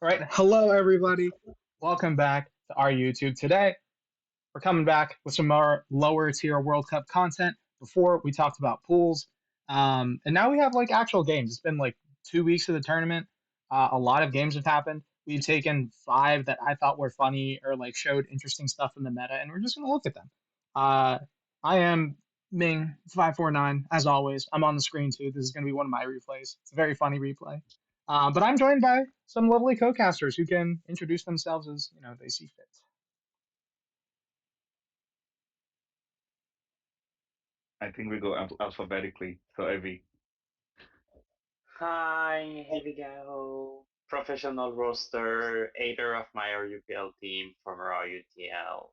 All right, hello everybody. Welcome back to our YouTube. Today, we're coming back with some more lower tier World Cup content. Before we talked about pools, and now we have like actual games. It's been like 2 weeks of the tournament. A lot of games have happened. We've taken five that I thought were funny or like showed interesting stuff in the meta, and we're just gonna look at them. Uh, I am Ming 549 as always. I'm on the screen too. This is gonna be one of my replays. It's a very funny replay. But I'm joined by some lovely co-casters who can introduce themselves as they see fit. I think we go alphabetically. So Evie. Hi, Evigaro. Professional roster, aider of my RUPL team from RUTL.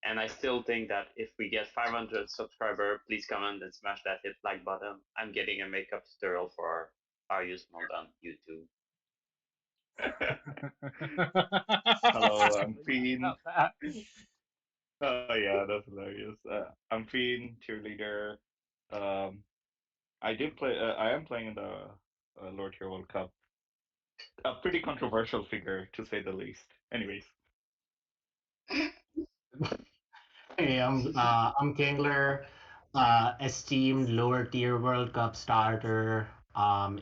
And I still think that if we get 500 subscribers, please comment and smash that hit like button. I'm getting a makeup tutorial for RU's mode on YouTube. Hello, I'm Feen. About that. Oh yeah, that's hilarious. I'm Feen, cheerleader. Um, I did play. I am playing in the Lord Hero World Cup. A pretty controversial figure, to say the least. Anyways, Hey, I'm Kingler, esteemed lower tier World Cup starter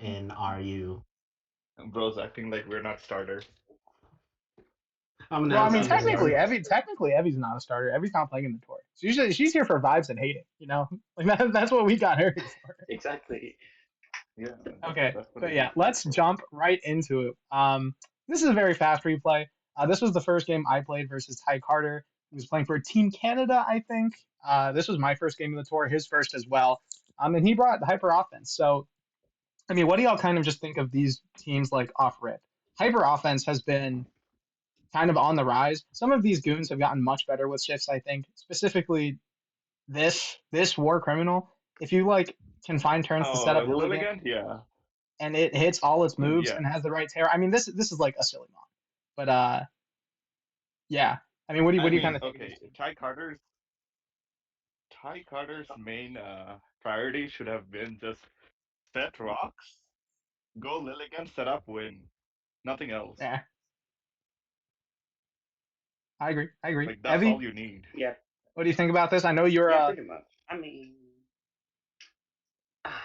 in RU. bro's acting like we're not starters. I'm an Well, I mean, LCS technically, learner. Evie's not a starter. Evie's not playing in the tour. She's here for vibes and hating. Like that's what we got her for. Exactly. Yeah, Okay, that's what but it yeah, is here let's for. jump right into it. This is a very fast replay. This was the first game I played versus Ty Carter. He was playing for Team Canada, I think. This was my first game of the tour, his first as well. And he brought hyper offense. So, I mean, what do y'all kind of just think of these teams like off rip? Hyper offense has been kind of on the rise. Some of these goons have gotten much better with shifts, I think. Specifically, this war criminal. If you like can find turns to set Oh, up Lilligant Lilligant? Yeah, and it hits all its moves yeah. and has the right tear. I mean, this is like a silly mod, but yeah. I mean, what I do you kind mean, of think of these okay, two? Ty Carter's main priority should have been just set rocks, go Lilligant, set up, win. Nothing else. Yeah, I agree. I agree. Like that's all Evie, you need. Yeah, what do you think about this? I know you're yeah, pretty much. I mean,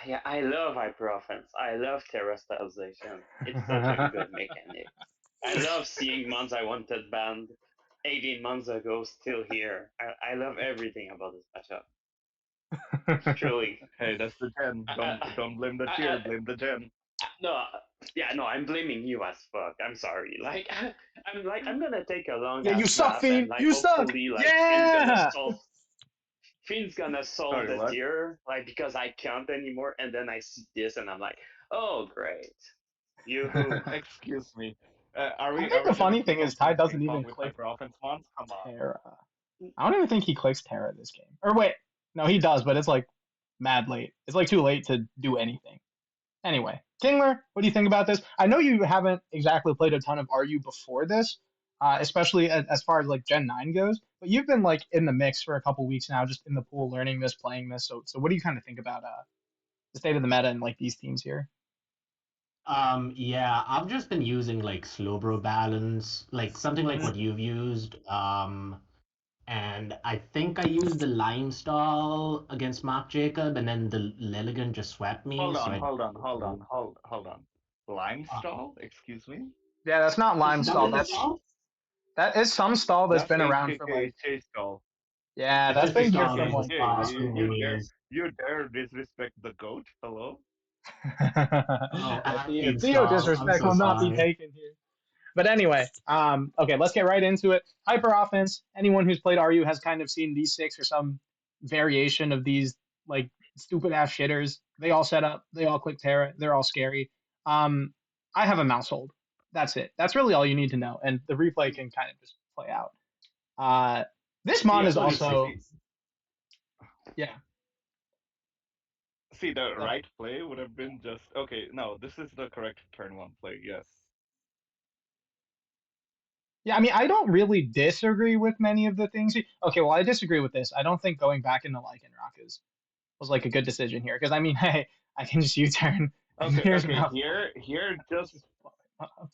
yeah, I love hyper offense. I love terra stabilization. It's such a good mechanic. I love seeing months I wanted banned 18 months ago still here. I love everything about this matchup. Truly. Hey, that's the gen. I, Don't blame the I, tier, I, blame the gen. no, yeah, no, I'm blaming you as fuck. I'm sorry. I'm gonna take a long Yeah, you ass suck, nap and Fiend. You suck. hopefully Yeah. Finn's gonna solve Sorry, the what? tier because I can't anymore, and then I see this and I'm like, oh great, yoo-hoo. Excuse me. Are I we think are the we gonna funny keep thing is on Ty playing ping doesn't pong even with click hyper offense mons? Come on. Terra. I don't even think he clicks Terra this game. Or wait, no, he does, but it's like mad late. It's like too late to do anything. Anyway, Kingler, what do you think about this? I know you haven't exactly played a ton of RU before this, especially as far as like Gen 9 goes, but you've been like in the mix for a couple weeks now, just in the pool, learning this, playing this. So what do you kind of think about the state of the meta and like these teams here? Yeah, I've just been using like slow bro balance, like something like Mm-hmm. what you've used. And I think I used the line stall against Mark Jacob, and then the Lilligan just swept me. Hold So on, I hold on, hold on, hold on. Lime uh, stall? Excuse me? Yeah, that's not lime that stall. was a That's stall. that is some stall that's That's been around for like HKK stall. yeah, It's that's just a been here stall from against like HKK, enemies. you dare disrespect the goat? Hello? Oh, the admin Theo stall. I'm disrespect so will not be sorry. taken here. But anyway, okay, let's get right into it. Hyper offense. Anyone who's played RU has kind of seen these six or some variation of these like stupid ass shitters. They all set up. They all click Terra. They're all scary. Um, I have a mouse hold. That's it. That's really all you need to know, and the replay can kind of just play out. Uh, this See, mon is also see, yeah. see, the Go ahead. right play would have been just okay. No, this is the correct turn one play. Yes. Yeah, I mean, I don't really disagree with many of the things. Okay, well, I disagree with this. I don't think going back into Lycanroc was like a good decision here because I mean, hey, I can just U-turn and Okay, here's okay. about Here, five. here, This just is fun.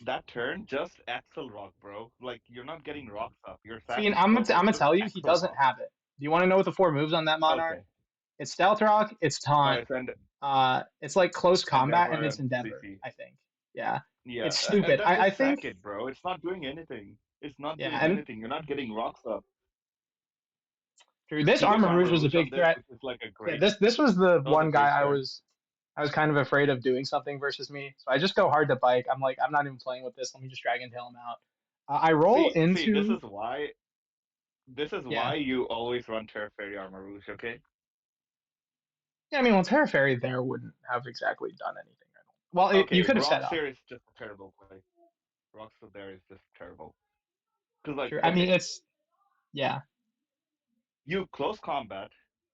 That turn, just Axel Rock, bro. Like, you're not getting rocks up. Your Feen, sash is still I'm there. gonna Just tell you, he Axel doesn't Rock. have it. Do you want to know what the four moves on that mon are? Okay. It's Stealth Rock, it's Taunt, Alright, send it's like Close Combat, and Endeavor it's and Endeavor, CC. I think. Yeah. Yeah, It's and stupid. then I just think, sack it, bro. It's not doing anything. It's not yeah, doing and anything. You're not getting rocks up. through this He goes Armor Armor Rouge was a Rouge on big this, threat. which is like a Yeah, great. this was the That was a one guy great turn. I was kind of afraid of doing something versus me. So I just go hard to bike. I'm like, I'm not even playing with this. Let me just Dragon Tail him out. I roll See, this into is why. This is yeah. why you always run Terra Fairy Armor Rouge, okay? Yeah, I mean, well, Terra Fairy there wouldn't have exactly done anything. I don't. Well, you Okay, could have set Rocks up. here is just a terrible play. Rocks there is just terrible. Because, like, True. I mean, okay, it's yeah. you close combat,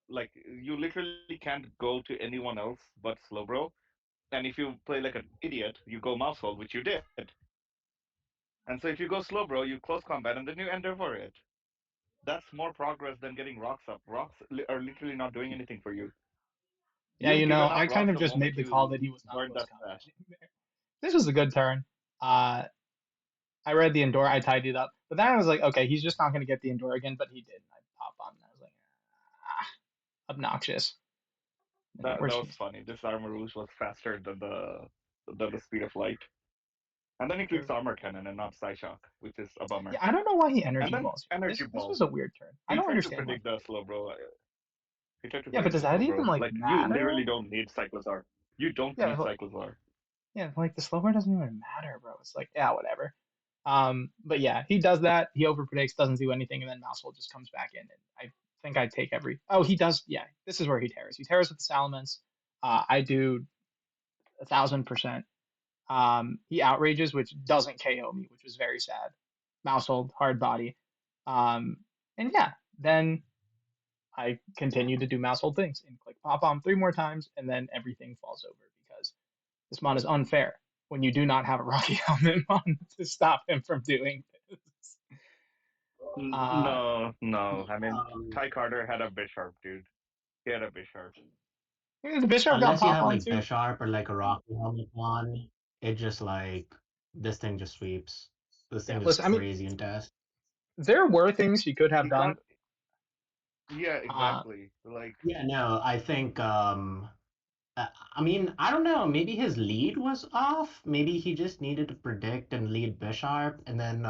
like, you literally can't go to anyone else but Slowbro. And if you play like an idiot, you go mouse hold, which you did. And so if you go Slowbro, you close combat and then you endeavor it. That's more progress than getting rocks up. Rocks are literally not doing anything for you. Yeah, You've given I up kind rocks of the just made moment the call you that he was not burn close that stash. combat there. This was a good turn. Uh, I read the Endure, I tidied up, but then I was like, okay, he's just not going to get the Endure again, but he did. And I pop on, and I was like, ah, obnoxious. And That where's was he? funny. This armor rouge was faster than the speed of light. And then he clicks armor cannon and not Psyshock, which is a Yeah, bummer. I don't know why he And energy then balls here. energy This ball. was a weird turn. I He don't tried to understand why predict he did the that. slow bro. He tried to Yeah, but predict does the that slow even bro. like Like, you matter? literally don't need Cyclozar. You don't Yeah, need Cyclozar. yeah, like the slower doesn't even matter, bro. It's like, yeah, whatever. But yeah, he does that. He over predicts, doesn't do anything, and then Mousehole just comes back in. And I think I take every. Oh, he does. Yeah, this is where he tears. He tears with the Salamence. I do 1,000%. He outrages, which doesn't KO me, which was very sad. Mousehold, hard body. And yeah, then I continue to do Mousehold things and click pop bomb 3 more times, and then everything falls over because this mod is unfair when you do not have a Rocky Helmet mon to stop him from doing this. Uh, No. I mean, Um, Ty Carter had a Bisharp, dude. He had a Bisharp. the Bishop got unless you pop have on like too. Bisharp or like a Rocky Helmet on, it just like this thing just sweeps. This Yeah, thing is listen, I mean, crazy in test. there were things he could have He done. got. Yeah, Uh, exactly. Like, Yeah, no, I think I mean, I don't know, maybe his lead was off. Maybe he just needed to predict and lead Bisharp and then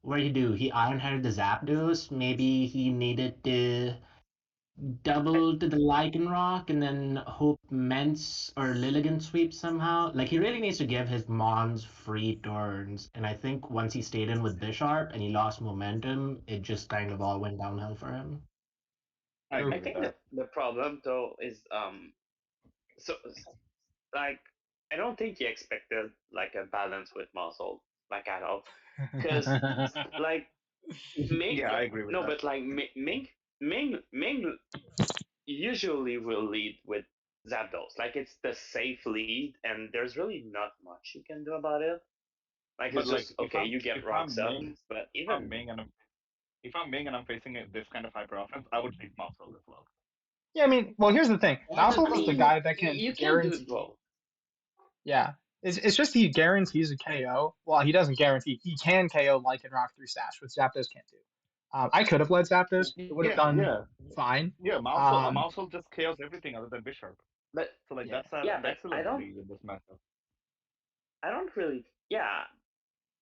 what did he do? He iron-headed the Zapdos. Maybe he needed to I, double to the Lycanroc and then hope Mence or Lilligant sweeps somehow. Like he really needs to give his Mons free turns. And I think once he stayed in with Bisharp and he lost momentum, it just kind of all went downhill for him. I True. I agree with think that. the problem though is so like I don't think he expected like a balance with muscle like at all, because like Ming Yeah, I agree with no, that. but like Ming usually will lead with Zapdos. Like it's the safe lead, and there's really not much you can do about it. Like But it's like, just okay, you get rocks up, but If I'm Ming and I'm if I'm Ming and I'm facing this kind of hyper offense, I would take Mousel as well. Yeah, I mean, well, here's the thing. Yeah, I Mousehold is the mean, guy that can you can do guarantee. well. Yeah, it's just he guarantees a KO. Well, he doesn't guarantee. He can KO Lycanroc through Sash, which Zapdos can't do. I could have led Zapdos. It would have Yeah, done yeah, fine. yeah. Um, Mousel just chaos everything other than Bisharp. But So like yeah, that's an yeah, but excellent lead in this matchup. I don't really yeah.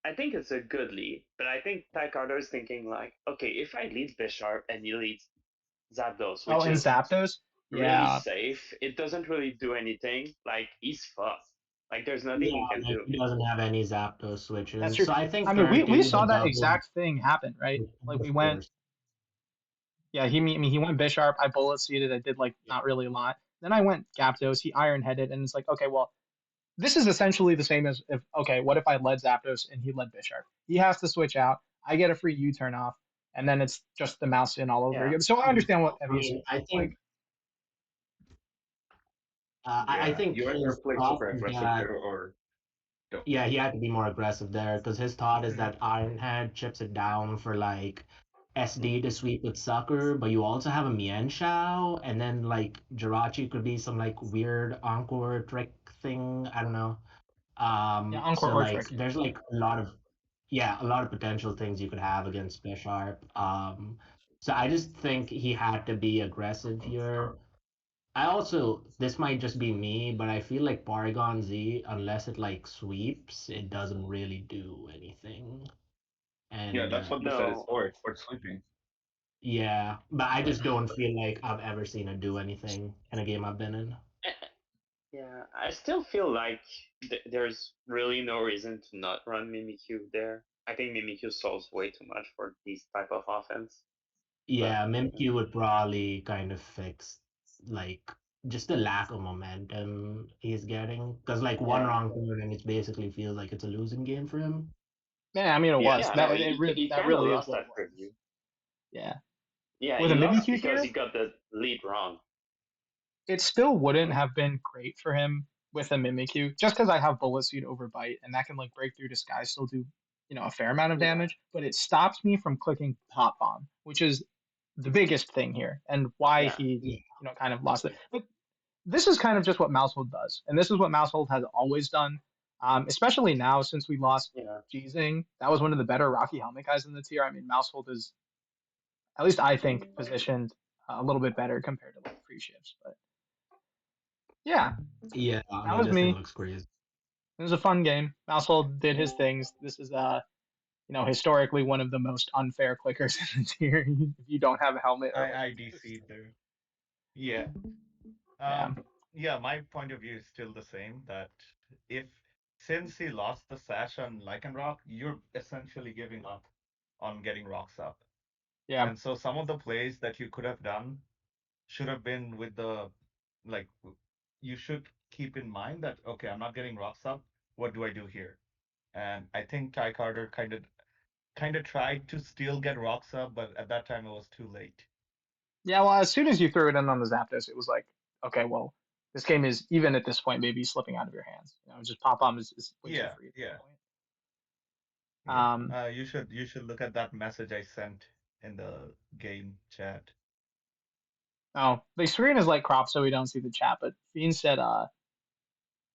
I think it's a good lead, but I think Ty Carter is thinking like, okay, if I lead Bisharp and he leads Zapdos, oh, which and is Zapdos. really Yeah, safe, it doesn't really do anything. Like he's fucked. Like there's nothing yeah, he can like do. he doesn't have any Zapdos that's switches. true. So I I think mean, turn we two, the saw that double exact thing happen, right? Like we of went. course. Yeah, I mean, he went Bisharp. I bullet seeded. I did like not really a lot. Then I went Zapdos. He iron headed, and it's like, okay, well, this is essentially the same as if okay, what if I led Zapdos and he led Bisharp? He has to switch out. I get a free U turn off, and then it's just the mouse in all over Yeah. again. So I understand what I Evie is mean, saying. I Like, think I Yeah, think you either his play thought super is aggressive that here or don't. yeah, he had to be more aggressive there because his thought is mhm. that Ironhead chips it down for like SD to sweep with Sucker, but you also have a Mienshao, and then like Jirachi could be some like weird Encore trick thing. I don't know. Yeah, Encore So or like Tricky. there's like a lot of potential things you could have against Bisharp. So I just think he had to be aggressive here. I also this might just be me, but I feel like Porygon Z, unless it like sweeps, it doesn't really do anything. Yeah, And that's what the set is No. for. It's for sweeping. yeah, but I just don't feel like I've ever seen it do anything in a game I've been in. Yeah, I still feel like there's really no reason to not run Mimikyu there. I think Mimikyu solves way too much for these type of offense. But Yeah, Mimikyu would probably kind of fix like just the lack of momentum he's getting. Because like one yeah, wrong turn and it basically feels like it's a losing game for him. Yeah, I mean it yeah, was yeah. No, he that kind of really is lost what it that was. preview. Yeah, Yeah, with he a lost Mimikyu because here, he got the lead wrong. it still wouldn't Hmm? have been great for him with a Mimikyu, just because I have Bullet Seed over Bite, and that can like break through Disguise, still do a fair amount of Yeah, damage, but it stops me from clicking Pop Bomb, which is the biggest thing here, and why yeah, he Yeah. kind of lost it. But this is kind of just what Mousehold does, and this is what Mousehold has always done, especially now since we lost yeah, Jeezing. That was one of the better Rocky Helmet guys in the tier. I mean, Mousehold is, at least I think, positioned a little bit better compared to like free shifts. But yeah, Yeah, I that mean was this thing me. looks crazy. It was a fun game. Mousehold did his things. This is historically one of the most unfair clickers in the tier. If you don't have a helmet or like I just, DC'd there. Yeah. yeah, Yeah, my point of view is still the same that if since he lost the sash on Lycanroc, you're essentially giving up on getting rocks up. yeah, And so some of the plays that you could have done should have been with the like you should keep in mind that okay, I'm not getting rocks up. What do I do here? And I think Ty Carter kind of tried to still get rocks up, but at that time it was too late. yeah. Well, as soon as you threw it in on the Zapdos, it was like, okay, well, this game is even at this point maybe slipping out of your hands. Just pop bomb is way too Yeah, free at this yeah, point. yeah. Um, You should look at that message I sent in the game chat. oh, the screen is like cropped so we don't see the chat, but Fiend said,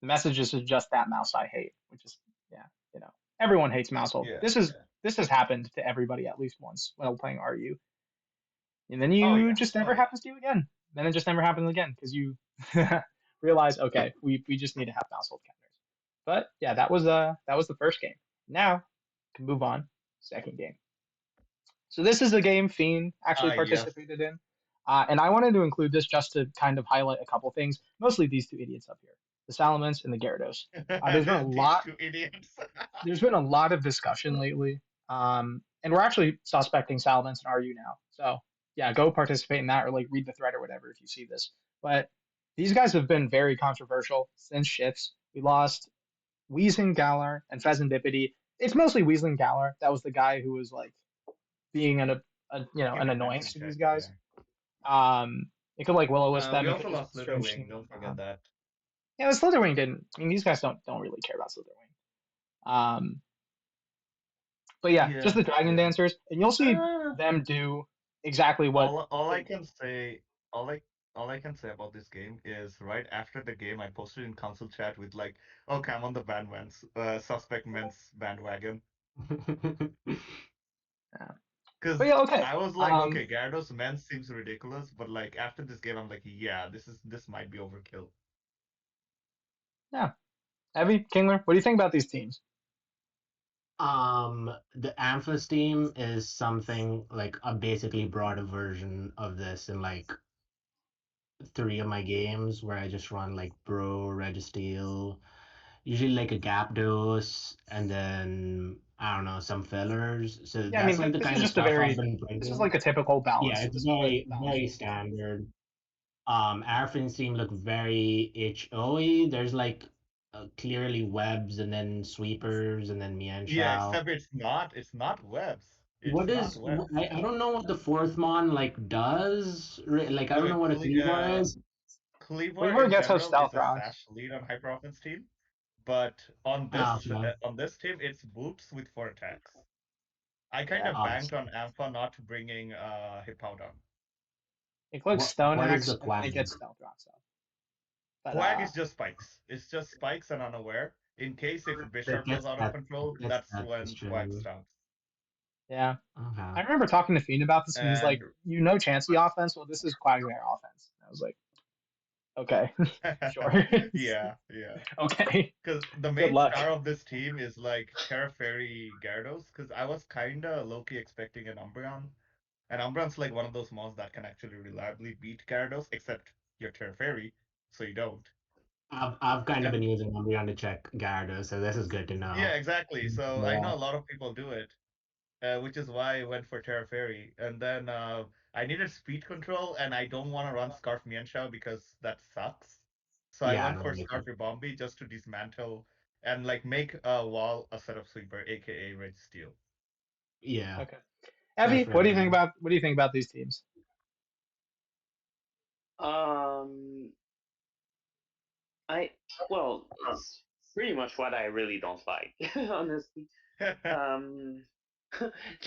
the messages is just that mouse I hate, which is, yeah, everyone hates Mousehold. Yeah, yeah. This has happened to everybody at least once when playing RU, and then Oh you yeah, just oh never yeah. happens to you again. Then it just never happens again because you realize, okay, we just need to have Mousehold counters. But yeah, that was the first game. Now we can move on. Second game. So this is a game Fiend actually Yes. participated in. And I wanted to include this just to kind of highlight a couple things, mostly these two idiots up here, the Salamence and the Gyarados. These two idiots. There's been a lot of discussion lately, and we're actually suspecting Salamence and RU now. So yeah, go participate in that or like read the thread or whatever if you see this. But these guys have been very controversial since shifts. We lost Weezing, Galar, and Pheasantipity. It's mostly Weezing Galar. That was the guy who was like being an Keeping Ness annoyance in to these check. guys. Yeah. It could like Will-O-Wisp them. We It could also just lost strange team Slitherwing. them. Don't forget that. Yeah, the Slitherwing didn't. I mean, these guys don't really care about Slitherwing. Um, but yeah, just Yeah, the Dragon yeah. Dancers, and you'll see Uh, them do exactly what. all I can say, all I can say about this game is right after the game, I posted in council chat with like, okay, I'm on the suspect men's bandwagon. Yeah. But Because yeah, okay. I was like, okay, Gyarados men seems ridiculous, but like after this game, I'm like, yeah, this might be overkill. Yeah, Evie, Kingler, what do you think about these teams? The Amphis team is something like a basically brought a version of this in like three of my games where I just run like Bro, Registeel, usually like a Gapdos, and then I don't know, some fillers. So Yeah, I that's mean, like the this is kind of just a stuff I've very, been this is bringing. like a typical Yeah, balanced, it's like very, balanced very team. standard. Airfins team look very HOE. There's like clearly webs and then sweepers and then Yeah, Mienshao. except it's not webs. It's What not is webs. I don't know what the fourth mon like does. Like I don't Okay, know what a cleaver is. Cleaver Cleaver in gets those general is stealth a rocks. sash lead on hyper offense team, but Okay. on this team it's boots with 4 attacks. I kind Yeah, of banked on Ampha not bringing Hippowdon. it clicks Stone What is Axe the and then it quag? gets stealth rocks up. But Quag is just spikes. It's just spikes and unaware. in case if It Bishop goes gets out of that. control, It gets that's that when Quack question. stops. Yeah. Okay. I remember talking to Feen about this, and he's like, And "You know, Chansey offense. Well, this is Quagmire offense." And I was like, "Okay, sure, yeah, yeah. okay, Because the good main luck." star of this team is like Terra Fairy Gyarados. Because I was kinda low-key expecting an Umbreon. And Umbreon's like one of those mons that can actually reliably beat Gyarados, except you're Terra Fairy, so you don't. I've kind of And been using Umbreon to check Gyarados, so this is good to yeah, know. exactly. So I Yeah. know a lot of people do it, which is why I went for Terra Fairy. And then I needed speed control, and I don't want to run Scarf Mienshao because that sucks. So I Yeah, went no, for makes Scarf sense. Bombi just to dismantle and like make a wall a setup sweeper, aka Red Steel. Yeah, Okay. that's Evie, fair enough. what do you think about these teams? Um, I well, it's pretty much what I really don't like, honestly. Um,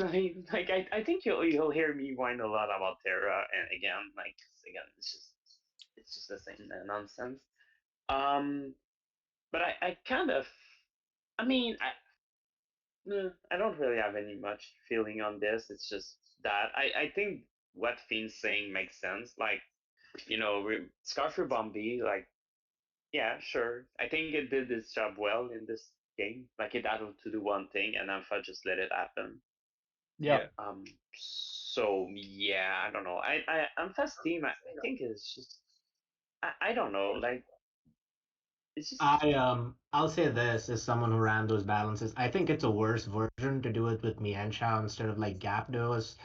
I think you'll hear me whine a lot about Terra, and again, it's just the same nonsense. Um, but I kind of, I mean, I don't really have any much feeling on this. It's just that I think what Finn's saying makes sense. Like, Scarfer Bombi, like, yeah, sure. I think it did its job well in this game. Like, it had to do one thing, and Alpha just let it happen. Yeah. Yep. So yeah, I don't know. Ampha's team, I think is just, I don't know. Like, it's just, I'll say this as someone who ran those balances. I think it's a worse version to do it with Mienshao instead of like Gyarados.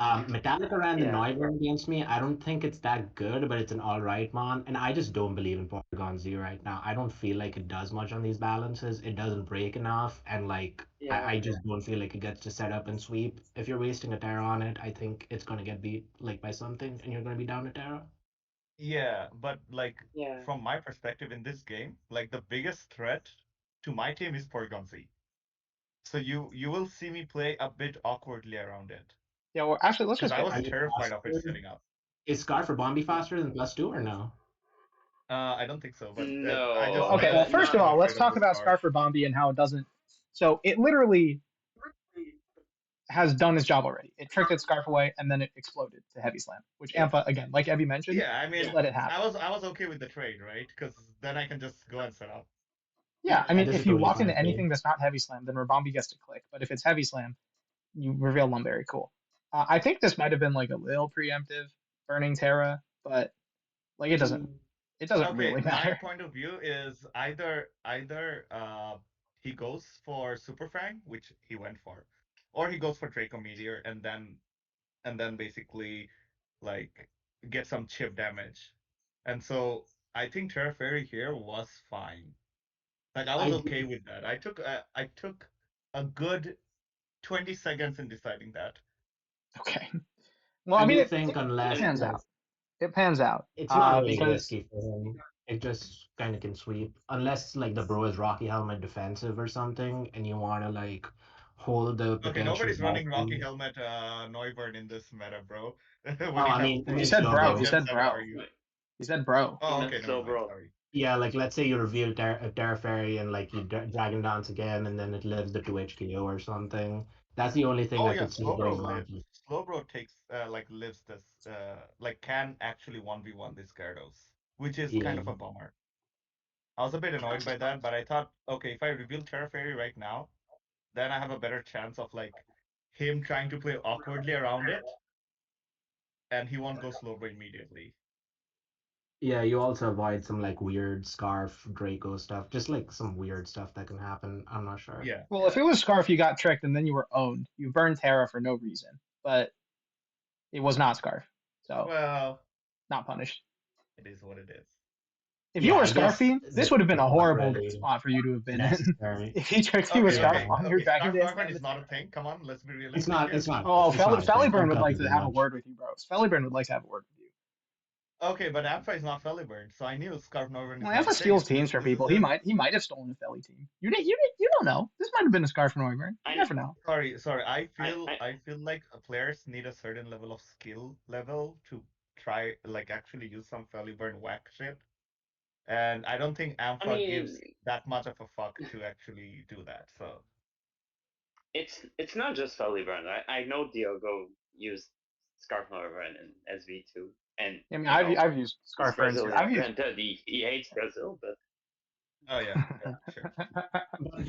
Metallica ran the yeah, Noivern against me. I don't think it's that good, but it's an all right mon. And I just don't believe in Porygon Z right now. I don't feel like it does much on these balances. It doesn't break enough, and like yeah, I just don't feel like it gets to set up and sweep. If you're wasting a Terra on it, I think it's gonna get beat like by something, and you're gonna be down a Terra. Yeah, but like yeah, from my perspective in this game, like the biggest threat to my team is Porygon Z. So you will see me play a bit awkwardly around it Yeah. Well, actually, let's because just I get was Are into you it. terrified of it faster? setting up. Is Scar for Bombi faster than +2 or no? I don't think so, but I no, just Okay. Well, first I'm of not. all, let's afraid of talk the about scarf. Scarfer Bombi and how it doesn't. So it literally has done its job already. It tricked its scarf away, and then it exploded to Heavy Slam, which Yeah, Ampha, again, like Evie mentioned, Yeah, I just mean, let it happen. I was okay with the trade, right? Because then I can just go and set up. Yeah, I Yeah, mean, this is if you totally walk fine into with me. anything that's not Heavy Slam, then Rabombi gets to click. But if it's Heavy Slam, you reveal Lumberry. Cool. I think this might have been like a little preemptive burning Terra, but like mm, it doesn't Okay, really my matter. point of view is either he goes for Super Fang, which he went for, or he goes for Draco Meteor and then basically like get some chip damage. And so I think Terra Fairy here was fine. Like I was I okay do, with that. I took a good 20 seconds in deciding that. Okay. Well, I I mean, do it, think it, it unless and pans like out. It pans out. it's not really Because risky for him. It just kind of can sweep unless like the bro is Rocky Helmet defensive or something, and you want to like hold the Okay, potential nobody's running Rocky bottom. Helmet Noivern in this meta, bro. When Oh, you I have mean, I he mean said slow bro. what He bro. Gen said 7 are bro. you? He said bro. he Oh, meant okay, never slow, mind, bro. sorry. Yeah, like let's say you reveal Terra Fairy and like you Dragon Dance again, and then it lives the 2 HKO or something. That's the only thing Oh I yeah, could see getting around. Slowbro takes like lives this like can actually 1v1 this Gyarados, which is kind Yeah. of a bummer. I was a bit annoyed by that, but I thought, okay, if I reveal Terra Fairy right now, then I have a better chance of like him trying to play awkwardly around it, and he won't go Slowbro immediately. Yeah, you also avoid some like weird Scarf Draco stuff, just like some weird stuff that can happen. I'm not sure. Yeah, Well, if yeah. it was Scarf, you got tricked and then you were owned. You burned Terra for no reason, but it was not Scarf, so Well, not punished. it is what it is. If you Yeah, were I guess Scarfine, this this would have been is a not horrible really spot for you to have been in. necessary. If he tricked you with Okay, Scarf okay, Yeah, on your okay. Dragon Scarf Dance Norman and is the not a Terra. thing. Come on, let's be it's realistic not. here. It's not. Oh, It's not a thing. Fellyburn I'm would like cooking to too have a much. word with you, bro. Fellyburn would like to have a word with you. Okay, but Ampha is not Fellyburn, so I knew Scarf Norman is Well, not a Alpha thing. steals teams for people. He might have stolen a Felly team. You don't know. This might have been a Scarf from Noivern. You I never know. Sorry. I I feel like players need a certain level of skill level to try like actually use some Fellyburn whack shit. and I don't think I Ampha mean, gives that much of a fuck to actually do that. So it's not just Fellyburn. I know Diogo used Scarf Northern in SV2, and I mean, you know I've used he's Scarf Ferns too. Brazilian. I've used. Granted, he hates Brazil, but oh yeah, yeah, sure. But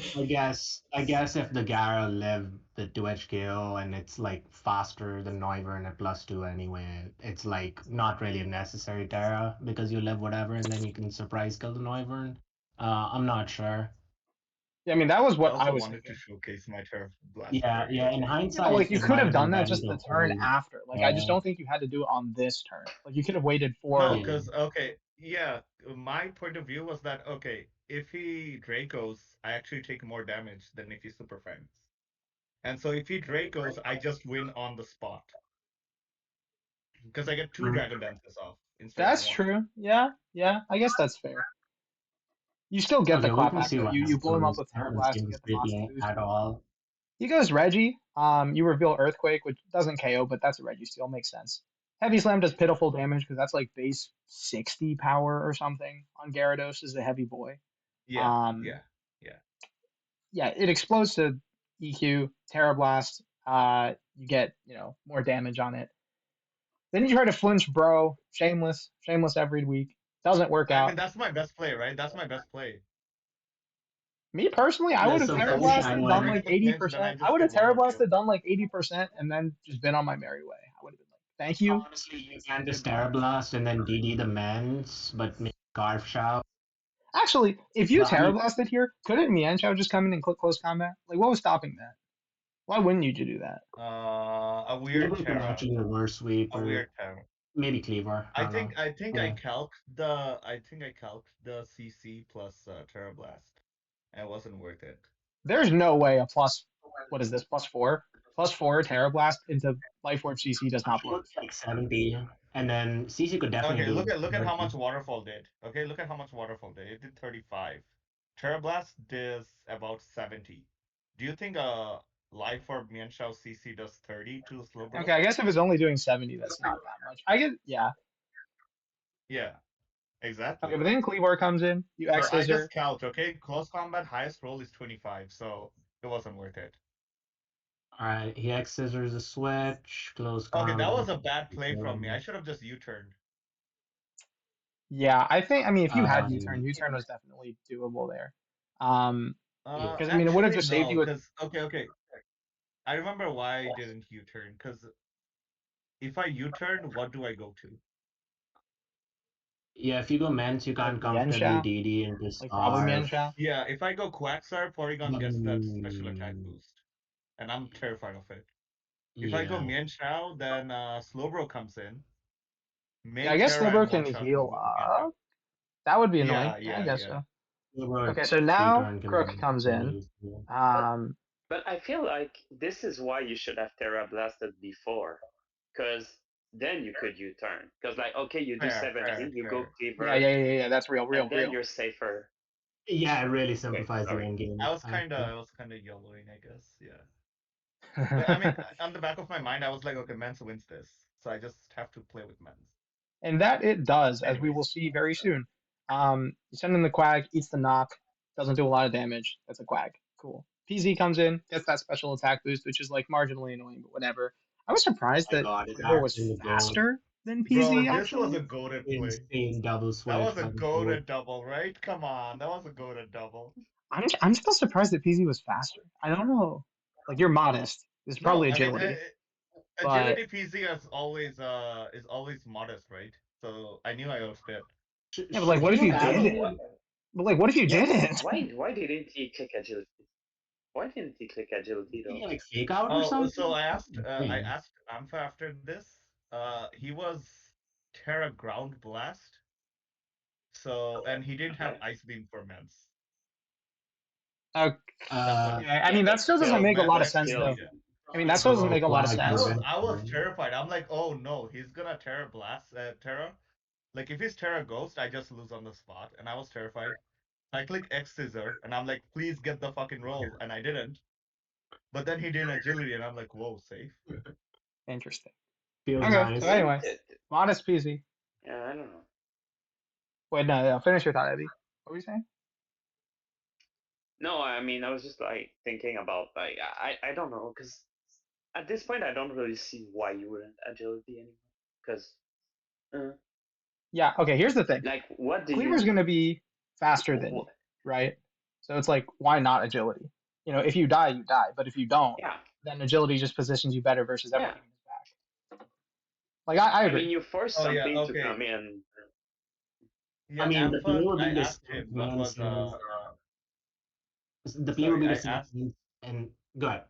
I guess if the Gara live the 2H KO and it's like faster than Noivern at +2 anyway, it's like not really a necessary Terra because you live whatever and then you can surprise kill the Noivern. I'm not sure. Yeah, I mean, that was I what I also was wanted to thinking. showcase my Terra Blast Yeah, yeah. In variation. Yeah, hindsight, like you it could might have have done been that better just to the turn hold. after. Like, I just Yeah, don't think you had to do it on this turn. Like, you could have waited No, for. yeah. because okay, yeah, my point of view was that okay, if he Dracos, I actually take more damage than if he Super Friends. And so if he Dracos, I just win on the spot because I get two Mm. Dragon Dances off instead of That's one. true. Yeah, yeah. I guess that's fair. You still get the Okay, we can clapback see though. what You blow him up happens. with I Terra haven't Blast. You seen get this the monster replay boost. at all. He goes Reggie. You reveal Earthquake, which doesn't KO, but that's a Reggie steal. Makes sense. Heavy Slam does pitiful damage because that's like base 60 power or something on Gyarados is a heavy boy. Yeah, Um, yeah, yeah. yeah, it explodes to EQ, Terra Blast. You get more damage on it. Then you try to flinch, bro. Shameless every week. Doesn't work I out. mean, that's my best play, right? That's my best play. Me personally, I would There's have some I Terra don't flinch flinch. Blasted, I done don't anyway. like get the flinch. Then I 80%. I just would have get one Terra more Blasted, kill. done like 80%, and then just been on my merry way. I would have been like, thank you. Honestly, you can just Terra Blast and then DD the mans, but make Scarf Shout. Actually, if you But I Terra mean, Blasted here, couldn't Mienshao just come in and click close combat? Like, what was stopping that? Why wouldn't you do that? A weird maybe we can Terra. actually reverse sweep A or weird Terra. maybe Cleaver. I don't know. I Yeah. calced the CC plus Terra Blast. And it wasn't worth it. There's no way a plus, what is this, +4? +4 Terra Blast into Life Orb CC does not It blow. looks like 70. And then CC could definitely Okay, do look at how much 30. Waterfall did. Okay, look at how much Waterfall did. It did 35. Terra Blast does about 70. Do you think a Life Orb Mienshao CC does 30 to Okay, Slowbro? I guess if it's only doing 70, that's not that much. I get, yeah. Yeah, Okay, exactly. but then Cleaver comes in, you So X I just Scissor. calc, okay? Close combat highest roll is 25, so it wasn't worth it. Alright, he X scissors a switch, close Okay, that combat. was a bad play from me. I should have just U-turned. Yeah, I mean, if you had Um, U-turn was definitely doable there. Um, yeah. because I mean, it would have Actually, just saved no, you with. because okay. I remember why I didn't U-turn, because if I U-turn, what do I go to? Yeah, if you go mens, you Like can't comfortably Mienshao, DD into like probably Scarf. Mienshao. Yeah, if I go Quagsire, Porygon gets that special attack Um, boost, and I'm terrified of it. If I go yeah. Mian Shao, then Slowbro comes in, Yeah, I make guess Terra and Slowbro one can shot heal Mian Shao. up. That would be annoying. Yeah, Yeah, I yeah, guess yeah. so. Silver Okay, so now U-turn can Crook be comes pretty in. useful. but Um, I feel like this is why you should have Terra blasted before, because then you could U-turn. Because like, okay, you do Fair, 70, fair, you go fair. yeah, Cleaver, yeah, yeah, yeah. That's real, and real, then real. you're safer. Yeah, it really Okay, simplifies the sorry. end game. I was kinda yellowing, I guess. Yeah. But I mean, on the back of my mind, I was like, okay, Mens wins this, so I just have to play with Mens. And that it does, as we will Anyways, see very soon. You send in the Quag, eats the knock, doesn't do a lot of damage. That's a Quag. Cool. PZ comes in, gets that special attack boost, which is like marginally annoying, but whatever. I was surprised My that god, it's Cleaver was actually the goat. faster than bro, PZ, this was actually. a goated play. Insane double That switch was a by the goat. goated double, right? Come on, that was a goated double. I'm still surprised that PZ was faster. I don't know. Like, you're modest. This is No, probably I mean, agility. But, agility PZ is always modest, right? So I knew I overspit. yeah, but like, what if Shouldn't you you have did? What? But like, what if you Yeah. didn't? Why didn't he click agility? Why didn't he click agility you though? like fake out or Oh, so something? I Insane. asked Ampha after this. He was Terra Ground Blast, so and he didn't have Okay. Ice Beam for Mens. Okay. That's what I Yeah, mean, that but still doesn't still, make a lot of but Max sense, still still. though. needed. I mean, that still doesn't Bro, make a lot of Quag sense. I was prevention. terrified. I'm like, oh no, he's gonna Terra Blast Terra. Like if he's Terra Ghost, I just lose on the spot, and I was terrified. I click X Scissor, and I'm like, please get the fucking roll, and I didn't. But then he did agility, and I'm like, whoa, safe. Interesting. Feels Okay, so nice. Yeah, anyway, modest PZ. yeah, I don't know. Wait, no, finish your thought, Evie. What were you saying? No, I mean, I was just like thinking about like I don't know, because at this point I don't really see why you wouldn't agility anymore. Because Yeah, okay, here's the thing. like, what do Cleaver's you? going to be faster than you, right? So it's like, why not agility? You know, if you die, you die. But if you don't, Yeah, then agility just positions you better versus yeah. everything in his back. Like, I I agree. mean, you force Oh yeah, something to okay. come in. I Yeah, mean, the play Ampha, would I be the asked same him what was against the play would sorry, be the I same asked and go ahead.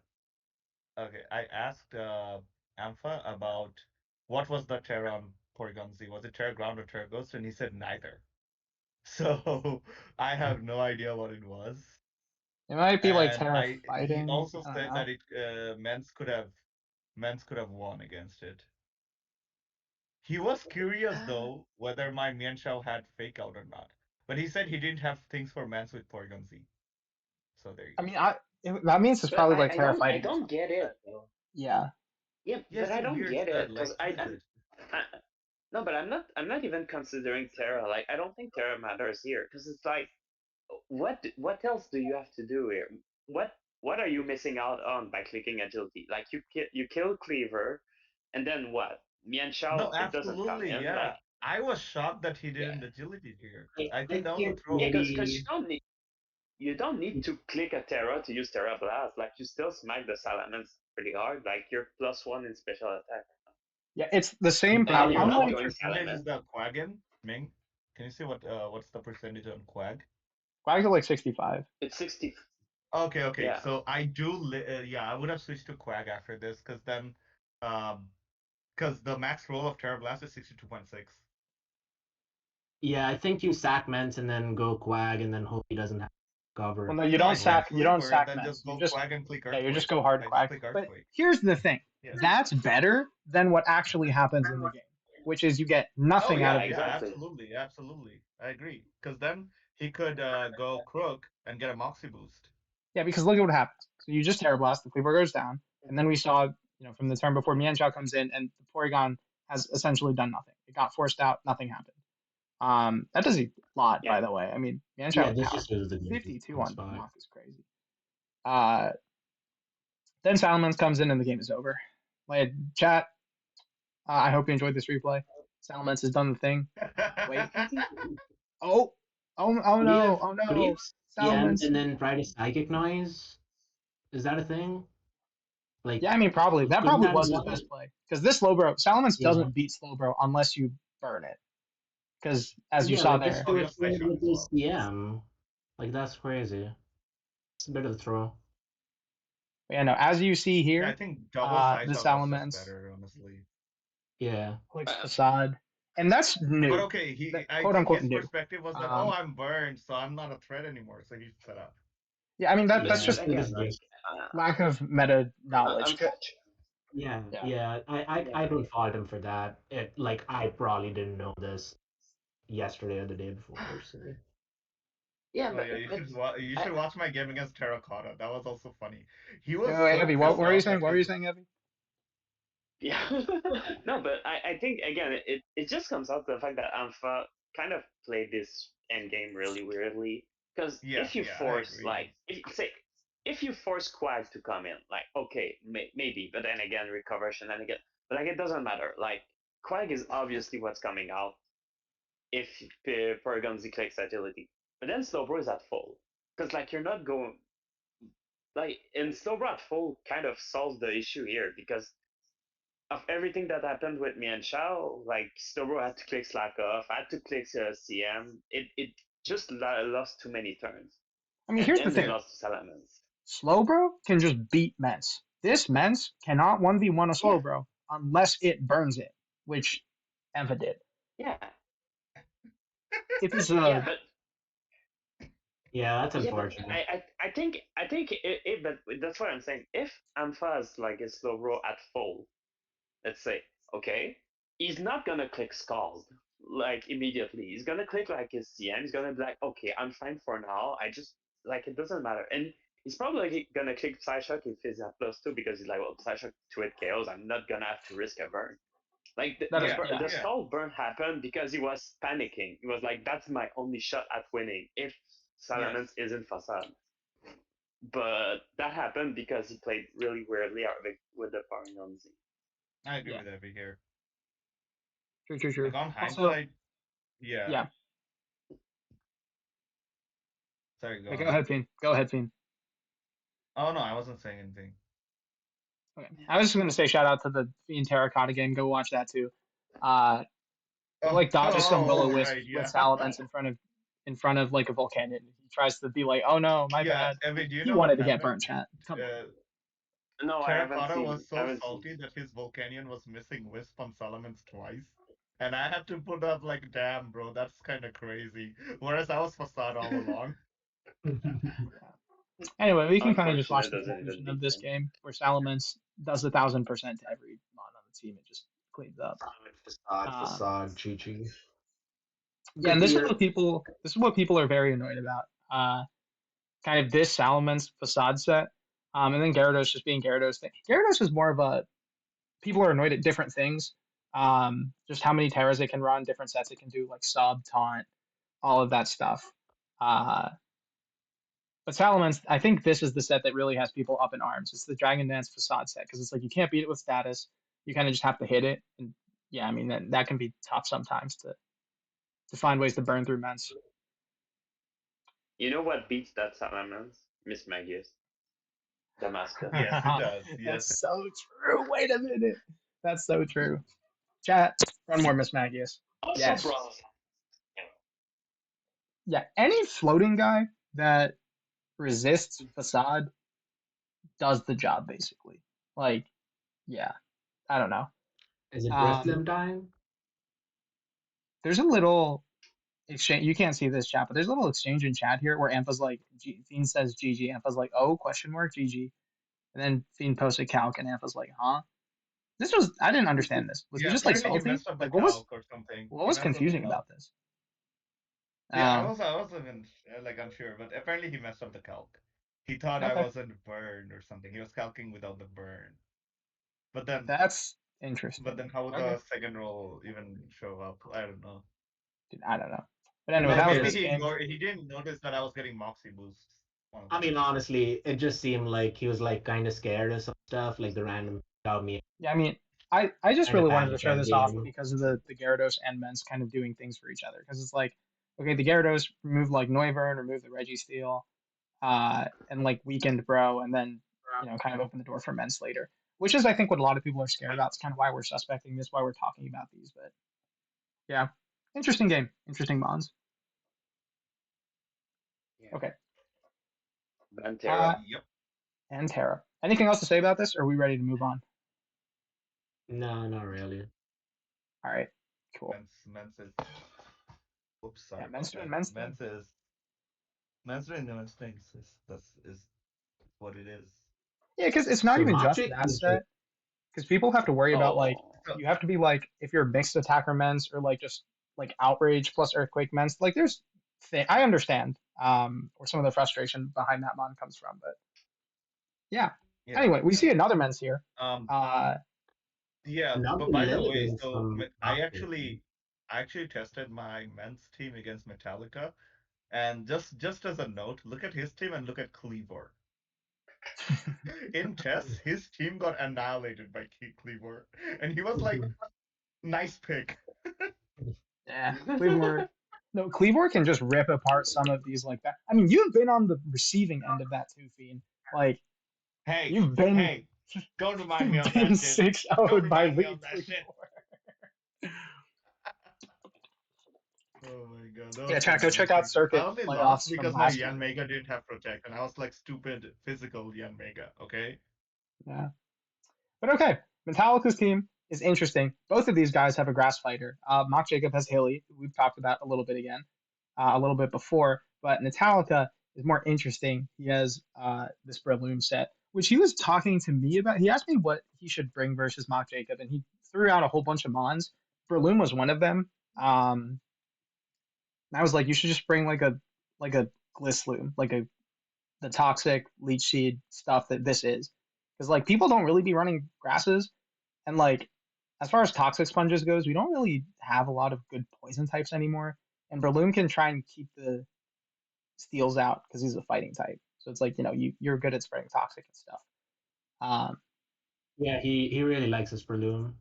okay, I asked Ampha about what was the Terra on Porygon Z? Was it Terra Ground or Terra Ghost? And he said neither. So I have no idea what it was. It might be like And Terra he fighting. also I don't said know. that it Mens could have won against it. He was curious though whether my Mienshao had fake out or not. But he said he didn't have things for Mans with Porygon Z. So there you I go. mean, that means it's But probably like I Terra don't I fighting or don't something. get But it though. yeah. Yeah, Yeah, but it's I a don't weird get it like because what is it? I no, but I'm not even considering Terra. Like, I don't think Terra matters here because it's like, what else do you have to do here? What are you missing out on by clicking agility? Like, you kill Cleaver, and then what? Mian No, Shao, it doesn't come absolutely, in. yeah. Like, I was shocked that he yeah, didn't agility here. I I think that was a think yeah, throw. because maybe you don't need to click a Terra to use Terra Blast. Like, you still smack the Salamence pretty hard. Like, you're +1 in special attack, Yeah, it's the same and then you're What not problem. what going percentage is Salamence. the Quaggin, Ming? Can you see what's the percentage on Quag? Quags are like 65. It's 60. Okay. Yeah, So I do yeah, I would have switched to Quag after this because then because the max roll of Terra Blast is 62.6. yeah, I think you sack Ments and then go Quag and then hope he doesn't have Well, cover. no, No, I said you don't Cleaver and sack then just ments. You go just Quag and click yeah, you just Earthquake. go hard I just quack. click But Earthquake. here's the thing. Yeah. That's better than what actually happens in the game, which is you get oh nothing out yeah, of your Yeah, attack. exactly. absolutely. I agree. Because then he could go Crook and get a Moxie boost. Yeah, because look at what happens. So you just Terra Blast, the Cleaver goes down, and then we saw, from the turn before Mienshao comes in, and the Porygon has essentially done nothing. It got forced out, nothing happened. That does a lot, Yeah, by the way. I mean, Mienshao Yeah, is this just powerful. shows the game 52 on on spot. Mach is crazy. Uh, then Salamence comes in, and the game is over. Like, chat, I hope you enjoyed this replay. Salamence has done the thing. Wait. Oh, oh Could he no, have oh could he have no. CM'd Salamence. and then try to psychic noise? Is that a thing? Like Yeah, I mean, probably. he That couldn't probably have was his done best it? play. Because this Slowbro, Salamence Yeah. doesn't beat Slowbro unless you burn it. Because, as you Yeah, saw like just there, Oh, do you it have Slice Shock with as the well. CM. Like that's crazy. It's a bit of a throw. yeah, no, as you see Yeah, I here, think double Slice the Shock was just Salamence better, honestly. Yeah. clicks uh, Facade. And that's But new. okay, That I quote think unquote his new. perspective was that, oh, Um, I'm burned, so I'm not a threat anymore, so he's set up. yeah, I mean, that's Yeah. but just It again, is like, just lack of meta knowledge. unfortunately, yeah, Yeah. yeah. yeah, I don't fault him for that. It like I probably didn't know this yesterday or the day before, so yeah, Oh yeah, you I, should watch my game against Terracotta. That was also funny. He was Yo, so Evie, what pissed were you off saying? that What were his you saying, Evie? yeah. No, but I think again, it just comes out to the fact that Alpha kind of played this end game really weirdly. Because yeah, if you yeah, I force, agree. like, if you force Quag to come in, like, okay, maybe, but then again, recover shenanigan. But like, it doesn't matter. Like, Quag is obviously what's coming out if Porygon Z clicks agility. But then Slowbro is at full. Because like, you're not going, like, and Slowbro at full kind of solves the issue here because of everything that happened with me and Shao, like, Slowbro had to click slack off, had to click CM. It just lost too many turns, I mean, and here's the then they thing. lost to Salamence. Slowbro can just beat Mence. This Mence cannot 1v1 a Yeah, Slowbro unless it burns it, which Eva did. yeah, If it's yeah, a but yeah, that's yeah, but unfortunate. I think but that's what I'm saying. If Ampha's like a Slowbro at full, let's say, okay, he's not gonna click Scald like immediately. He's gonna click like his CM. He's gonna be like, okay, I'm fine for now. I just, like, it doesn't matter. And he's probably gonna click Psyshock if he's at +2 because he's like, well, Psyshock to it KOs. I'm not gonna have to risk a burn. Like That is, Yeah, yeah, the yeah. stall burn happened because he was panicking. He was like, "That's my only shot at winning if Yes. Salamence isn't facade." But that happened because he played really weirdly with the Parinonzi. I agree yeah, with Evie here. true, true, Like true. on Also, hindsight, yeah. yeah, Sorry, go yeah, go on. ahead, Fiend. Go ahead, Fiend. Oh no, I wasn't saying anything. Okay. I was just gonna say shout out to the Fiend Terracotta game. Go watch that too. Uh, he Oh, like dodges some will o oh, wisps right, with yeah. Salamence in front of like a Volcanion. He tries to be like, "Oh no, my Yeah, bad." Evie, do you He know what wanted to get happened? burnt, chat. Come on. Uh, No, Terracotta was I so haven't seen. salty that his Volcanion was missing Wisp on Salamence twice. And I had to put up like, damn, bro, that's kind of crazy. Whereas I was facade all along. Anyway, we can kind of just Unfortunately, watch it the doesn't even conclusion of beat this him. game where Salamence does 1,000% to every mon on the team. It just cleans up. Facade, Um, facade, GG. yeah, Good and to this is hear. what people are very annoyed about. Kind of this Salamence facade set, and then Gyarados just being Gyarados thing. Gyarados is more of a people are annoyed at different things. Just how many terras it can run, different sets it can do, like sub, taunt, all of that stuff. Uh, but Salamence, I think this is the set that really has people up in arms. It's the Dragon Dance facade set because it's like you can't beat it with status. You kind of just have to hit it, and yeah, I mean that can be tough sometimes to find ways to burn through ments. You know what beats that Salamence? Miss Magius, the mascot. Yes, it does. Yes. That's so true. Wait a minute. That's so true. Chat, run more Miss Magius. Also, Yes. bro. Yeah. Any floating guy that resists facade does the job basically. Like, yeah. I don't know. Is it Um, Drifloon time? there's a little exchange. You can't see this chat, but there's a little exchange in chat here where Ampha's like, Fiend says GG. Ampha's like, oh, question mark, GG. And then Fiend posted calc, and Ampha's like, huh? I didn't understand this. Was he Yeah, just like apparently he salty? messed up the Like, what was calc or something. what He was messed up the confusing calc. about this? Yeah, Um, I was even like unsure, but apparently he messed up the calc. He thought I okay, wasn't burned or something. He was calcing without the burn. But then, that's but interesting. then how would Okay, the second roll even show up? I don't know. dude, I don't know. But anyway, Or that was Okay, maybe this game. he didn't notice that I was getting Moxie boosts. One of I the mean, two. honestly, it just seemed like he was like kind of scared of some stuff, like the random got me Yeah, I mean, I just kind of really wanted to panic show end this off game. because of the Gyarados and Mens kind of doing things for each other. Because it's like, okay, the Gyarados removed like Noivern, removed the Registeel, and like weakened Bro, and then kind of opened the door for Mens later. Which is, I think, what a lot of people are scared about. It's kind of why we're suspecting this, why we're talking about these. But yeah, interesting game, interesting mons. Yeah. Okay, Bantera. Yep. and Terra. Anything else to say about this? Or are we ready to move on? No, not really. All right, cool. Mence is. Oops, Yeah, sorry Mens about doing that. Mens thing. Mence doing the Mence things. Is what it is. Yeah, because it's not So even Mock just Jake that can trade. set. Because people have to worry about like Oh. So you have to be like if you're mixed attacker mens or like just like outrage plus earthquake mens. Like there's I understand where some of the frustration behind that mon comes from, but yeah. yeah, Anyway, we yeah. see another men's here. Um, Uh, yeah. Another But by the way, Lilligans so from I actually tested my Mence team against Metallica, and just as a note, look at his team and look at Cleavor. In chess, his team got annihilated by Cleavor, and he was like, "Nice pick." yeah, Cleavor. No, Cleavor can just rip apart some of these like that. I mean, you've been on the receiving end of that too, Fiend. Like Hey, you've been hey, don't remind me you've of been that shit. 6 Don't 0 by remind me Lee of that shit. Cleavor. Oh my god, that Yeah, was chat. Go check embarrassing. out I Circuit only lost playoffs from because my last Yan year. Mega didn't have Protect, and I was like stupid physical Yan Mega, okay? Yeah. But okay, Metallica's team is interesting. Both of these guys have a grass fighter. Mock Jacob has Hilly, who we've talked about a little bit again, a little bit before. But Metallica is more interesting. He has this Breloom set, which he was talking to me about. He asked me what he should bring versus Mock Jacob, and he threw out a whole bunch of mons. Breloom was one of them. And I was like, you should just bring like a Glissloom, like the toxic leech seed stuff that this is, because like people don't really be running grasses, and like as far as toxic sponges goes, we don't really have a lot of good poison types anymore. And Breloom can try and keep the steals out because he's a fighting type. So it's like, you're good at spreading toxic and stuff. Um, Yeah, he really likes his Breloom.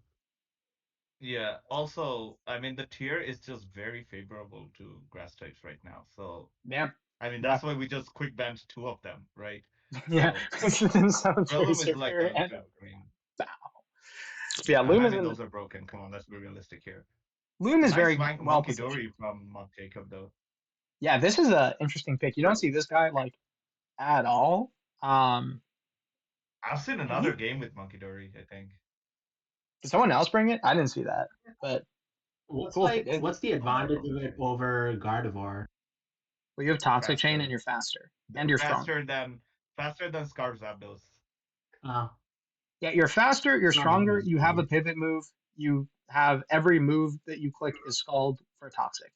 Yeah. Also, I mean, the tier is just very favorable to grass types right now. So, yeah, I mean, yeah, that's why we just quick banned two of them, right? yeah. So, Sound Relum is like Tracer a and good. I mean, Bow. Yeah, yeah. Loom I is mean, in, those are broken. Come on, let's be realistic here. Loom is Nice very well Monkey positioned. Dory from Mark Jacob, though. Yeah, this is a interesting pick. You don't see this guy like at all. Um, I've seen and another he game with Monkey Dory, I think. did someone else bring it? I didn't see that, but cool if they did. What's the Someone advantage of probably it did. over Gardevoir? Well, you have toxic chain and Faster. you're faster and you're stronger. Faster than Scar Zapdos. Uh, Yeah, you're faster, you're it's not bad stronger, as you have a well. pivot move, you have every move that you click is called for toxic.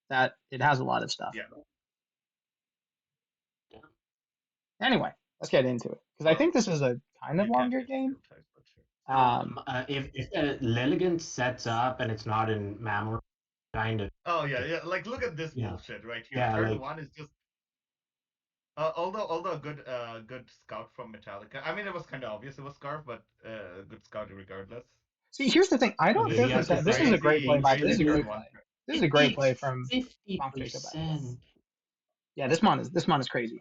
That it has a lot of stuff. Yeah. Anyway, let's get into it because I Well, think this is a kind of you can't longer get game. steel types, but sure. If the Lilligant sets up and it's not in Mammal, kind of, Oh yeah, yeah. Like, look at this yeah, bullshit right here. yeah, Turn like one is just although a good scout from Metallica. I mean, it was kind of obvious it was Scarf, but good scout regardless. See, here's the thing. I don't okay, he think This that, has is to that this is fight a great play crazy, by. H This is a crazy great good play. one. This is It a great play takes from Bonk Jacob, I think. 50%. Yeah, this mon is crazy.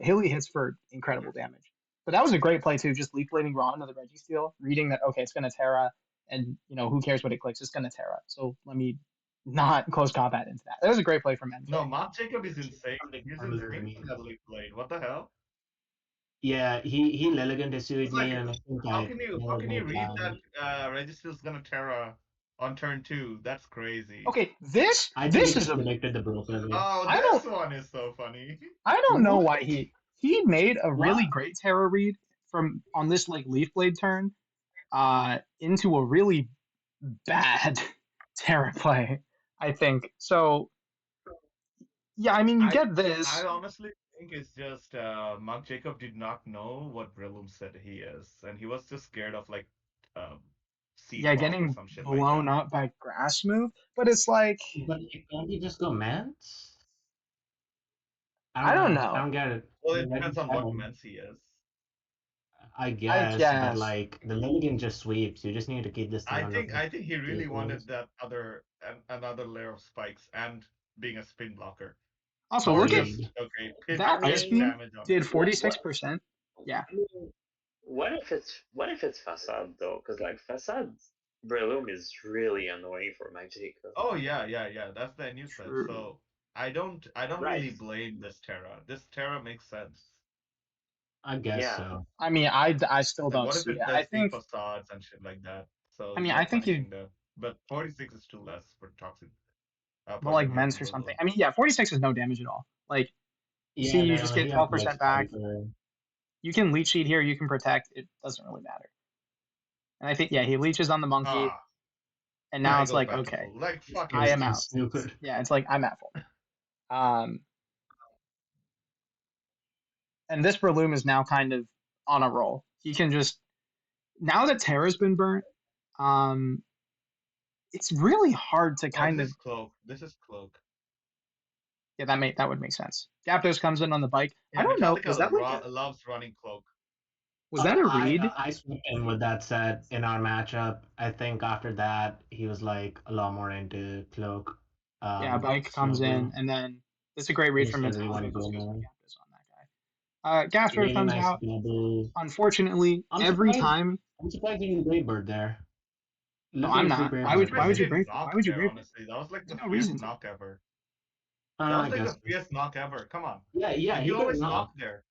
Hilly hits for incredible damage. But that was a great play too, just leaf blading raw into the Reggie Steel, reading that okay, it's gonna Terra, and who cares what it clicks, it's gonna Terra. So let me not close combat into that. That was a great play from No, MJ. Mark Jacob is insane. Something He's similar to insane me. for that late blade. What the hell? Yeah, he Lilligant It's sued me, like, and I think how I can you how nailed can my you read plan. that Register's gonna Terra on turn two? That's crazy. Okay, this I think he this is just a predicted the broken. Oh, I this don't one is so funny. I don't know What? why he made a really What? great Terra read from on this like leaf blade turn into a really bad Terra play, I think. So yeah, I mean you I get I this. honestly think it's just Mark Jacob did not know what Breloom said he is, and he was just scared of like um, seed Yeah, bomb or getting some shit like blown that. up by grass move, but it's like But can't he just go Mance? I I don't don't know. I know. don't get it. Well, it Reggie depends on what seven, mens he is. I I guess, but guess. like the Lilligant just sweeps. You just need to keep this thing I under think I think he really wanted vehicles. that another layer of spikes and being a spin blocker, Also, or look at just Agreed. okay I that ice pinch mean, beam damage on did everything. what 46%. Yeah. I mean, what if it's facade though? Because like facade Breloom is really annoying for my Jacob. Oh yeah, yeah, yeah. That's the new set. True. So I don't Right. really blame this Terra. This Terra makes sense. I guess Yeah. so. I mean, I still Like, don't what if see it it. I does the think facades and shit like that? So I it's mean, I like think you punishing the. But 46 is too less for toxic well like poison Mence hitting or something. Breloom. I mean, yeah, 46 is no damage at all. Like you see Yeah, you just no, he get has like 12% back. Slifer. You can leech seed here, you can protect. It doesn't really matter. And I think yeah, he leeches on the monkey Ah, and now now he it's goes like back to okay, full. Like, fuck I you. am Instant out. snooker. Yeah, it's like I'm at full. Um and this Breloom is now kind of on a roll. He can just now that Terra's been burnt, um, it's really hard to Oh, kind this of is cloak. This is cloak. yeah that would make sense. Zapdos comes in on the bike. I Yeah, don't know. Metallica loves running cloak. Was that a read? I swept him with that set in our matchup. I think after that he was like a lot more into cloak, Yeah, bike snow comes in blue. and then it's a great He read just from doesn't want Metallica. to Just go goes for more. Gyarados on that guy. Gastro Really comes nice out. double. Unfortunately, I'm every surprised. time. I'm surprised he didn't Great Bird there. No, Looking I'm free not. Great Why Bird would Surprised he you there. didn't break it? Why knock would you there, break it? honestly. That was like There's the no fierce reason to. knock ever. That was I like guess. the fierce knock ever. Come on. Yeah, You he can could have always knock knocked. there.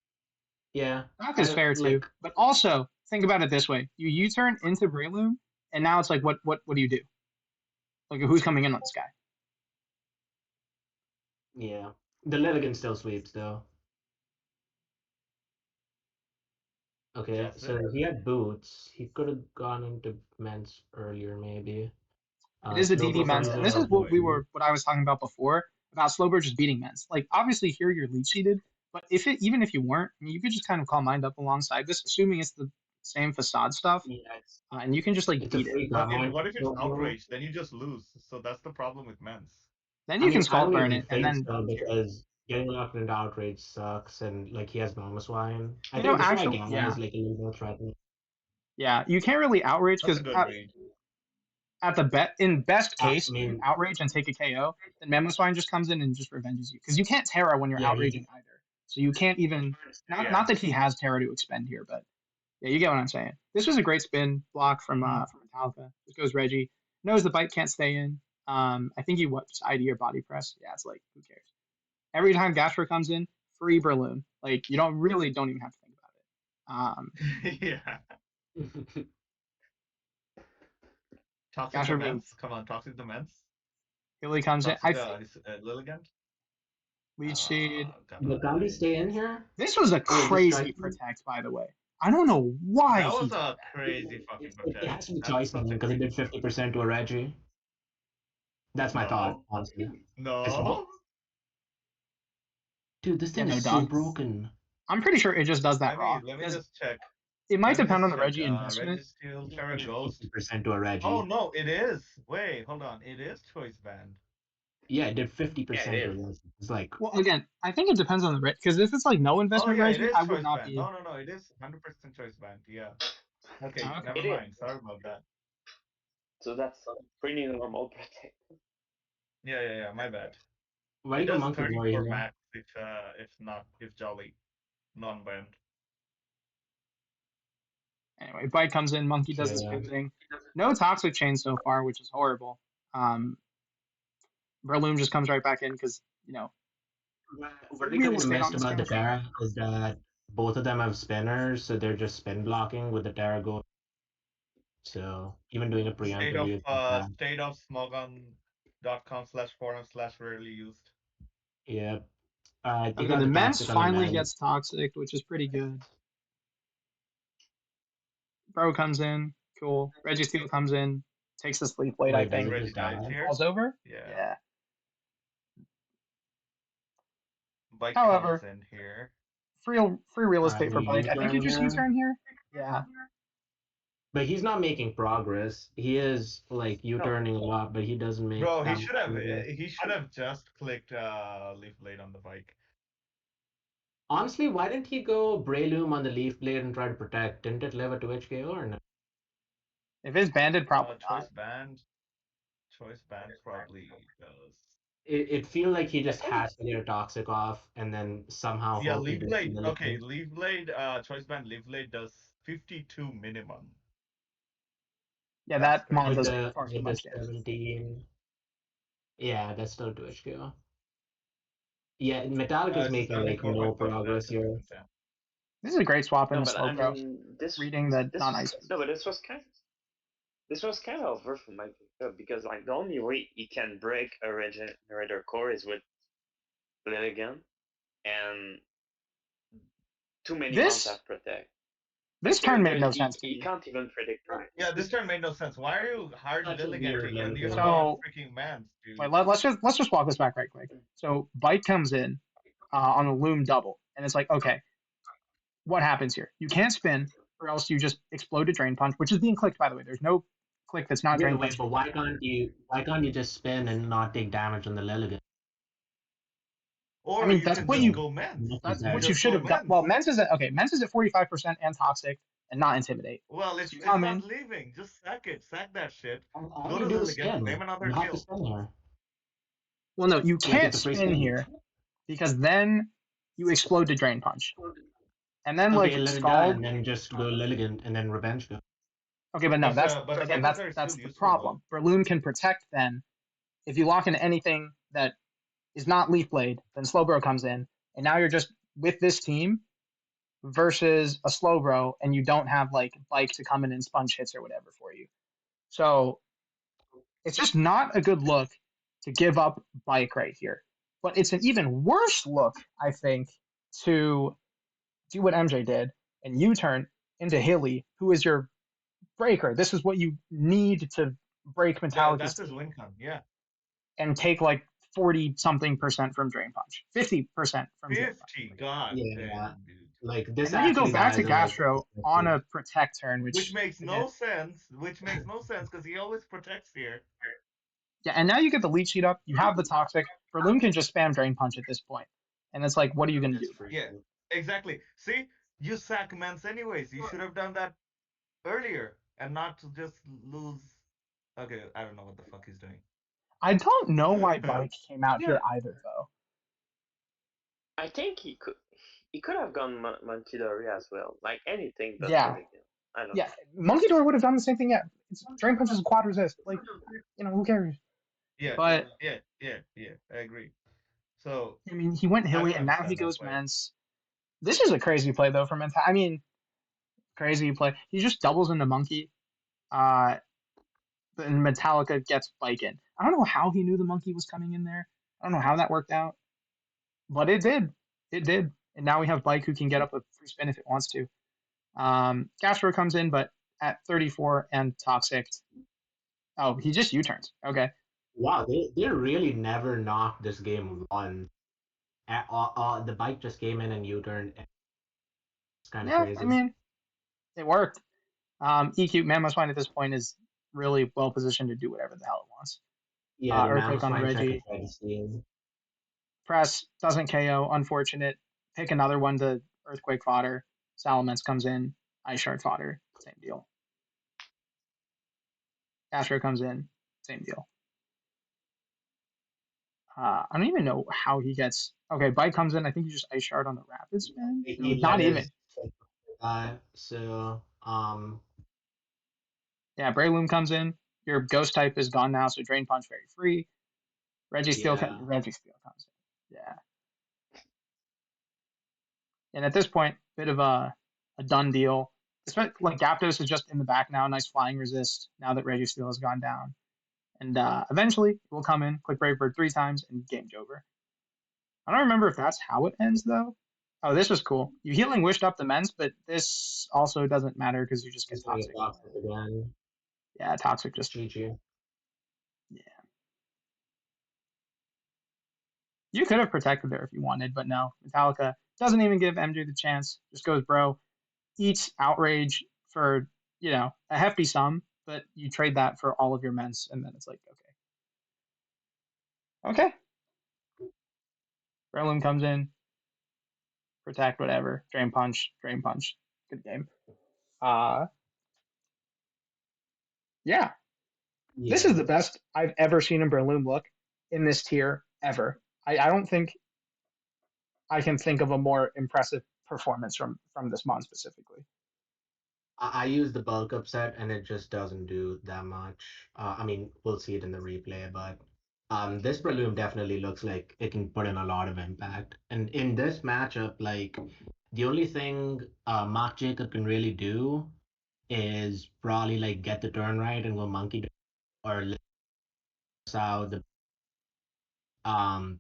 Yeah, Knock is I fair too, like. but also think about it this way: you U-turn into Breloom, and now it's like, what do you do? Like, who's coming in on this guy? Yeah, the Lilligan still sweeps though. Okay, Does so it? he had boots. He could have gone into men's earlier, maybe. It is a DD Slowbro Mence, comes and in this Oh is on what boy. what I was talking about before about Slowbro just beating Mence. Like, obviously here you're lead seated, but even if you weren't, I mean, you could just kind of call mind up alongside this, assuming it's the same facade stuff, Yeah, and you can just like it's a beat it. free But comment. what if it's So, outrage? Then you just lose. So that's the problem with men's. Then I you can mean, I Scald don't Burn even it, and think then so because getting locked into outrage sucks, and like he has normal swine. I you know think this is why actually, Gamma yeah, is like a little more threatening. yeah, you can't really outrage That's because a good read. at the in best I case, you mean, outrage and take a KO, then Mamoswine just comes in and just revenges you because you can't Terra when you're yeah, outraging either. So you can't even Yeah. not that he has Terra to expend here, but yeah, you get what I'm saying. This was a great spin block from Metallica. This goes Reggie. Knows the bite can't stay in. I think he what just ID or body press. Yeah, it's like who cares? Every time Gastro comes in, free Berloon. Like you don't even have to think about it. Yeah. Toxic Gastro being Demands. Come on, Toxic Demands. Hilly comes in. Toxic Lilligant. Lead Seed. God, but can't he stay in here? This was a Or is this crazy choice? protect, by the way. I don't know why That he was did a that. crazy fucking It protect. has to be That's choice such a because he crazy did 50% to a Reggie. That's my thought, No. honestly. No. Dude, this Yeah, thing no, is so dog. broken. I'm pretty sure it just does that I raw mean, let me because just check. it might Let me depend on just the check. Reggie investment. Registeel, Terra Ghost. 50% to a Oh Reggie. no, it is. Wait, hold on. It is choice band. Yeah, it did Yeah, 50% it to a is. Reggie. It's like, Well, again, I think it depends on the Reggie because if it's like no Oh investment yeah, it Reggie, is I would choice not band. be. No, it is 100% choice band. Yeah. Okay, Oh, okay. never It is. mind. Sorry about that. So that's pretty normal protect. Yeah. My bad. why It you go does Monkey Boy 34 here? max if Jolly non-banned. Anyway, Bite comes in, Monkey does his Yeah. pivoting. No toxic chain so far, which is horrible. Breloom just comes right back in because What we real kind of estate on missed this about the character. Terra is that both of them have spinners, so they're just spin blocking with the Terra go. So even doing it preemptively is bad. State of smogon.com/forum/rarely used. Yeah. You Okay, got the the men's toxic on the finally men. gets toxic, which is pretty good. Bro comes in, cool. Reggie Steele comes in, takes the sleep blade, I Wait, does think, it Reggie just dies die? here. falls over. Yeah. Yeah. Bike comes However, in here. free real Alright, estate do for you Bike. I think you U-turn just here? U-turn here. Yeah. But he's not making progress. He is like No, U-turning a lot, but he doesn't make Bro, that much progress. he should have just clicked leaf blade on the bike. Honestly, why didn't he go Breloom on the Leaf Blade and try to protect? Didn't it live a 2 HKO or no? If it's banded, probably not. Choice band probably does. It feels like he just has to get a toxic off and then somehow Yeah, hope he leaf gets blade. the Okay, leaf blade. Choice band leaf blade does 52 minimum. Yeah, That's that mod with does crazy. the far too with the much damage. 17. Yeah, that's still 2 HKO. Yeah, Metallica's It's making like no 74.5 progress damage. here. This is a great swap in no, the but slow I bro. mean Reading the this non-ice. no, but this was kind of over for my pickup because like the only way you can break a regenerator core is with Lilligan, and too many mounts This have protect. this turn made no sense to You me. can't even predict. Yeah, this turn made no sense. Why are you hard Such a weird litigating when you have Lilligan. a So freaking mans, dude? wait, let's just walk this back right quick. So Bite comes in on the loom double, and it's like, okay, what happens here? You can't spin, or else you just explode a drain punch, which is being clicked, by the way. There's no click that's not drain Wait, punch. but why can't you just spin and not take damage on the Lilligan? I Or mean, you that's can what just you go mens. Enough is that's You what dead. you just should go have done. mens. Well, Men's is at 45% and toxic and not intimidate. Well, So you it's come not in. leaving. Just sack it. Sack that shit. All Go to you do is Lilligan, spin. claim another You have to kill. spin here. Well, no, you Like can't it's a free spin spin. here because then you explode to drain punch, and then Okay, like let it die scald. and then just go Lilligan and then revenge go. Okay, but no, that's But again cycles are that's still the useful though. problem. Berloon can protect then if you lock into anything that is not Leaf Blade, then Slowbro comes in, and now you're just with this team versus a Slowbro, and you don't have like Bike to come in and sponge hits or whatever for you. So it's just not a good look to give up Bike right here. But it's an even worse look, I think, to do what MJ did and U-turn into Hilly, who is your breaker. This is what you need to break Metallica's That's his win team con. Yeah. and take like 40 something percent from Drain Punch, 50% from Drain Punch. 50. God Yeah. damn, dude. Like this And then you go actually back to dies in like Gastro on a protect turn, Which which makes again, no sense. Which makes no sense because he always protects here. yeah. And now you get the leech sheet up. You have the toxic. Berloom can just spam drain punch at this point, and it's like, what are you gonna it's do? free. Yeah, exactly. See, you sack Mance anyways. You should have done that earlier and not to just lose. Okay, I don't know what the fuck he's doing. I don't know why Bike came out here Yeah, either, though. I think he could have gone Monkey Dory as well. Like anything but Yeah, Lilligan. I don't yeah. know. Monkey Door would have done the same thing. Yeah, it's, drain punch is a quad resist. Like, who cares? yeah, But yeah. I agree. So I mean, he went I hilly, don't and now he understand that goes play. Mence. This is a crazy play though for Mence. I mean, crazy play. He just doubles into Monkey. Uh, and Metallica gets Bike in. I don't know how he knew the Monkey was coming in there. I don't know how that worked out, but it did. It did. And now we have Bike who can get up a free spin if it wants to. Castro comes in, but at 34 and Toxic. Oh, he just U-turns. Okay. Wow, they really never knocked this game once. The bike just came in and U-turned. It's kind of Yeah, I crazy. mean, it worked. EQ Mammoth at this point is really well positioned to do whatever the hell it wants. Yeah, the Earthquake Mammoth on the Swine check is Reggie. ready steam. Press doesn't KO. Unfortunate. Pick another one to Earthquake fodder. Salamence comes in. Ice Shard fodder. Same deal. Astro comes in. Same deal. I don't even know how he gets. Okay, Bite comes in. I think he just Ice Shard on the rapid spin. He Not let even. his so Yeah, Breloom comes in. Your Ghost type is gone now, so Drain Punch very free. yeah. Reggie Steel comes in. Yeah. And at this point, bit of a done deal. Like Gapdos is just in the back now. Nice flying resist now that Reggie Steel has gone down. And eventually, we'll come in, click Brave Bird 3 times, and game's over. I don't remember if that's how it ends, though. Oh, this was cool. You healing wished up the Mens, but this also doesn't matter because you just get He's gonna get Toxic anyway. toxic again. Yeah, Toxic just. GG. Yeah. You could have protected there if you wanted, but no. Metallica doesn't even give MJ the chance. Just goes, bro, eats outrage for a hefty sum, but you trade that for all of your ments, and then it's like okay. Breloom comes in, protect whatever, drain punch, good game. Uh yeah, this is Yeah. the best I've ever seen a Breloom look in this tier ever. I don't think I can think of a more impressive performance from this mon specifically. I use the bulk upset and it just doesn't do that much. I mean, we'll see it in the replay, but this Breloom definitely looks like it can put in a lot of impact. And in this matchup, like the only thing Mark Jacob can really do is probably like get the turn right and go monkey or out the um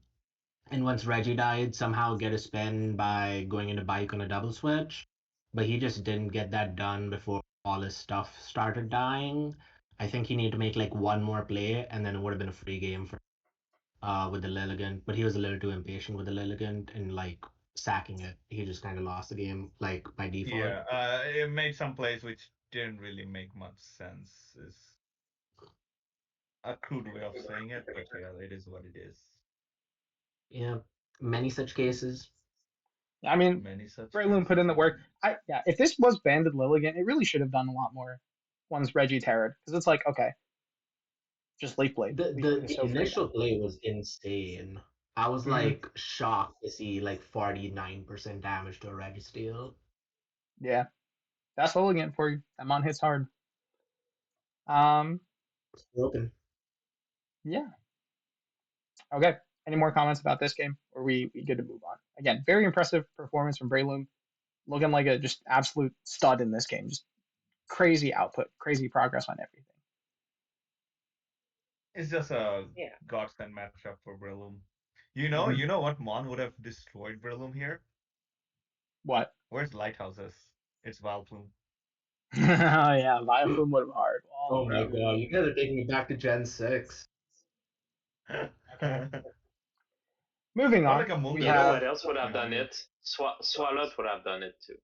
and once Reggie died, somehow get a spin by going into bike on a double switch. But he just didn't get that done before all his stuff started dying. I think he needed to make like one more play, and then it would have been a free game for with the Lilligant. But he was a little too impatient with the Lilligant and like sacking it. He just kind of lost the game like by default. Yeah, it made some plays which didn't really make much sense. Is a crude way of saying it, but yeah, it is what it is. Yeah, many such cases. I mean, Many such Breloom put cases in the work. indeed. If this was Banded Lilligant, it really should have done a lot more once Reggie Terrored, because it's like, okay, just Leaf Blade. The Leaf Blade the, is the so free initial now. play was insane. I was Mm-hmm. like shocked to see like 49% damage to a Registeel. Yeah, that's Lilligant for you. That mon hits hard. Um, Broken. yeah. Okay. Any more comments about this game? Or we good to move on? Again, very impressive performance from Breloom. Looking like a just absolute stud in this game. Just crazy output, crazy progress on everything. It's just a Yeah. godsend matchup for Breloom. Mm-hmm. You know what Mon would have destroyed Breloom here? What? Where's Lighthouses? It's Valplume. Oh yeah, Vileplume would have hard wall, Oh my bro. god, you guys are taking me back to Gen 6. Moving Or on, like a moon we You know have what else would have done yeah. it? Swallowed would have done it too.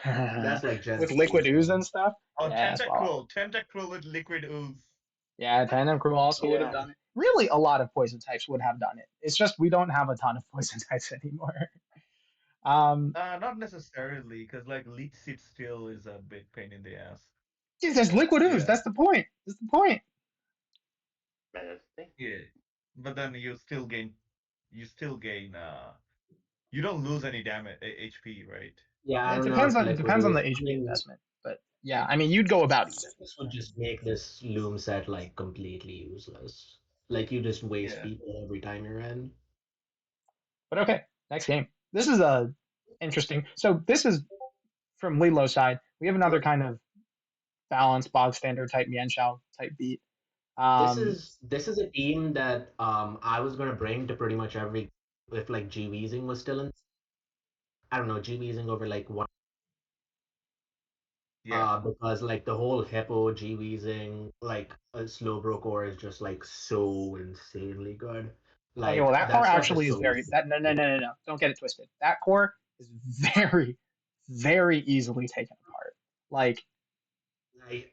That's like Gen with 3 liquid ooze stuff. and stuff. Oh, Yeah, swallow. Tentacruel with liquid ooze. Yeah, Tandem also would have Yeah. done it. Really, a lot of poison types would have done it. It's just we don't have a ton of poison types anymore. Um, Not necessarily, because like leech seed still is a big pain in the ass. geez, there's But liquid ooze. yeah, That's the point. That's the point. But that's the thing. yeah. But then you still gain. You don't lose any damage HP, right? Yeah, I It don't know depends if on liquid the ooze. I HP mean, investment, but yeah, I mean you'd go about even. this would just make this loom set like completely useless. Like you just waste Yeah. people every time you're in. But okay, next game. This is a interesting. So this is from Lilo's side. We have another kind of balanced bog standard type Mienshao type beat. This is a team that I was gonna bring to pretty much every if like G Weezing was still in. I don't know, G Weezing over like one Yeah. because like the whole Hippo G Weezing like a Slowbro core is just like so insanely good. Okay, well Like that core that stuff is actually is so very easy. that no. Don't get it twisted. That core is very very easily taken apart. Like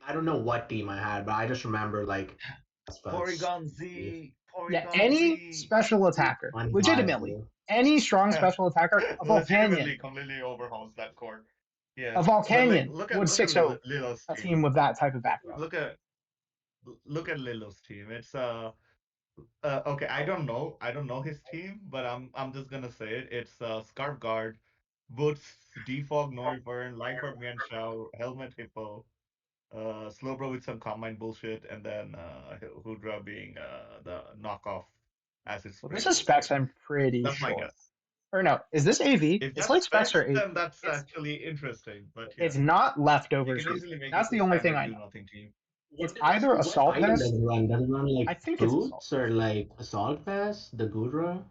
I don't know what team I had, but I just remember like felt so Porygon easy. Z, yeah, Porygon any Z. special attacker, legitimately, Unviable. any strong special attacker, a Volcanion, Legitimately completely overhauls that core. Yeah, a but like Volcanion would look at 6-0 Lilo's a team. team with that type of backbone. Look at Lilo's team. It's okay. I don't know his team, but I'm just gonna say it. It's Scarf Guard, Boots, Defog, Noivern, Light Mian Shao, Helmet Hippo, Slowbro with some combine bullshit, and then Hoodra being the knockoff acid Well, this spray is specs. bullshit. I'm pretty That's my sure. guess. Or no, is this AV? If It's that's like specs or specs, AV. then that's It's actually interesting. But it's yeah, not you leftovers can V. easily make That's it the a only thing standard I do know. nothing team. It's either What Assault item Vest. does it run? Does it run I like think it's Assault boots or Vest. like assault vest? The Gudra? No,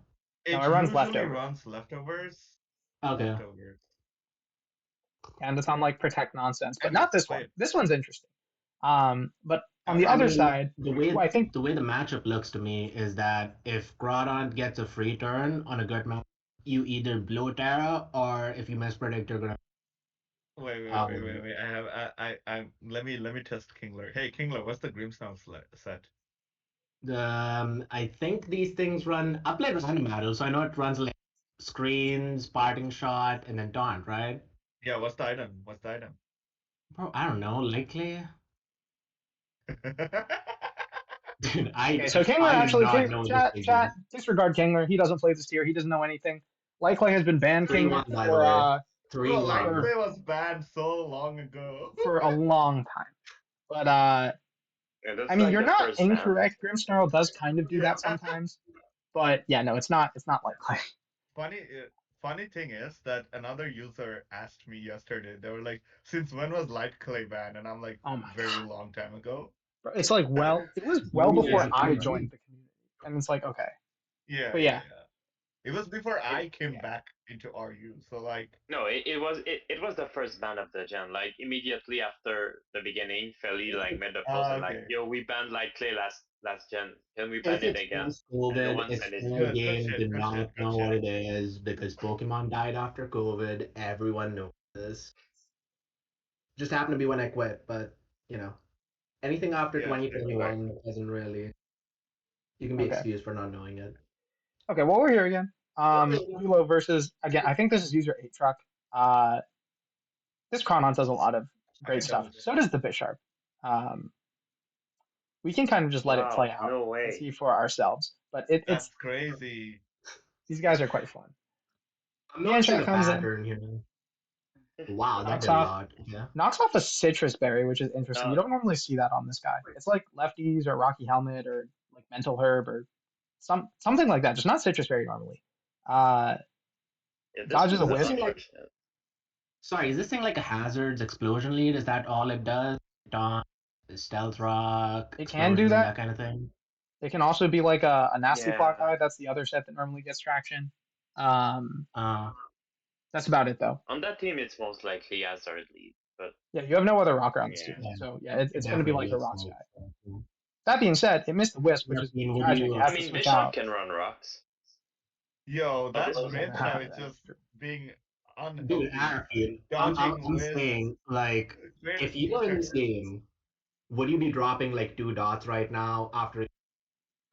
It it runs usually leftovers. runs leftovers. Okay. Leftovers. And it's on like protect nonsense, but not Anyways, this one. play it. This one's interesting. But on the Okay. I other mean, side, who I think the way the matchup looks to me is that if Groudon gets a free turn on a good map, you either blow Terra or if you mispredict, you're gonna. Um, Wait. Let me test Kingler. Hey, Kingler, what's the Grimmsnarl set? I think these things run. I played random battle, so I know it runs like screens, parting shot, and then taunt, right? Yeah, what's the item? What's the item? Bro, I don't know. Likely, dude, okay. So Kingler I do actually, not know this chat figure. disregard Kingler. He doesn't play this tier. He doesn't know anything. Likely has been banned 3-1, Kingler by the way. Bro, Light 3-1. for Clay was banned so long ago. a long time. But Yeah, I that's mean, like you're the not first band. incorrect. Grimmsnarl does kind of do that Yeah. sometimes. But yeah, no, it's not likely. Funny, funny thing is that another user asked me yesterday. They were like, "Since when was Light Clay banned?" And I'm like, Oh my "Very god. long time ago." Bro, it's like it was well Only before Yeah, I execution. joined the community. And it's like, okay. yeah, But yeah, yeah. yeah. It was before It, I came Yeah. back into RU. So like, no, it was the first band of the gen. Like immediately after the beginning, Feli like made a post and like, okay, yo, we banned like Clay last gen. Can we ban If it it's again? post And no COVID, one it's said it. fair good, good game to shit, good not shit, good know what shit. it is because Pokemon died after COVID. Everyone knows this. Just happened to be when I quit, but you know, anything after Yeah, same. Like, 2021 doesn't really. You can be Okay. excused for not knowing it. Okay, well we're here again. Lilo versus again, I think this is user 8 truck. This Chronon does a lot of I great can stuff. double check. So does the Bisharp. Um, we can kind of just let it play Wow, out no and way. see for ourselves. But it's That's crazy. these guys are quite fun. I'm noticing Mienshao a comes in, pattern here. Wow, that knocks did a off lot. Yeah. knocks off a citrus berry, which is interesting. You Uh, don't normally see that on this guy. It's like lefties or Rocky Helmet or like Mental Herb or something like that. Just not citrus berry normally. Uh, yeah, this dodges was a wisp. unfortunate. Sorry, is this thing like a hazards explosion lead? Is that all it does? Dawn, stealth rock, It can do explosion, that. that kind of thing. It can also be like a nasty Yeah. clock eye. That's the other set that normally gets traction. Um, Uh, that's about it though. On that team, it's most likely Hazard lead, but Yeah, you have no other rocker on this team, yeah. yeah, so yeah, it it's going to be like definitely the is. rocks guy. That being said, it missed the wisp, which I is mean, would tragic. It you? I has to mean, switch Bishop out. can run rocks. Yo, But that this was Min okay. Shao is That's just true. being Dude, unhealthy, Arafin, dodging I'm whiz. saying, like, Great if you were in this character. game, would you be dropping like 2 dots right now after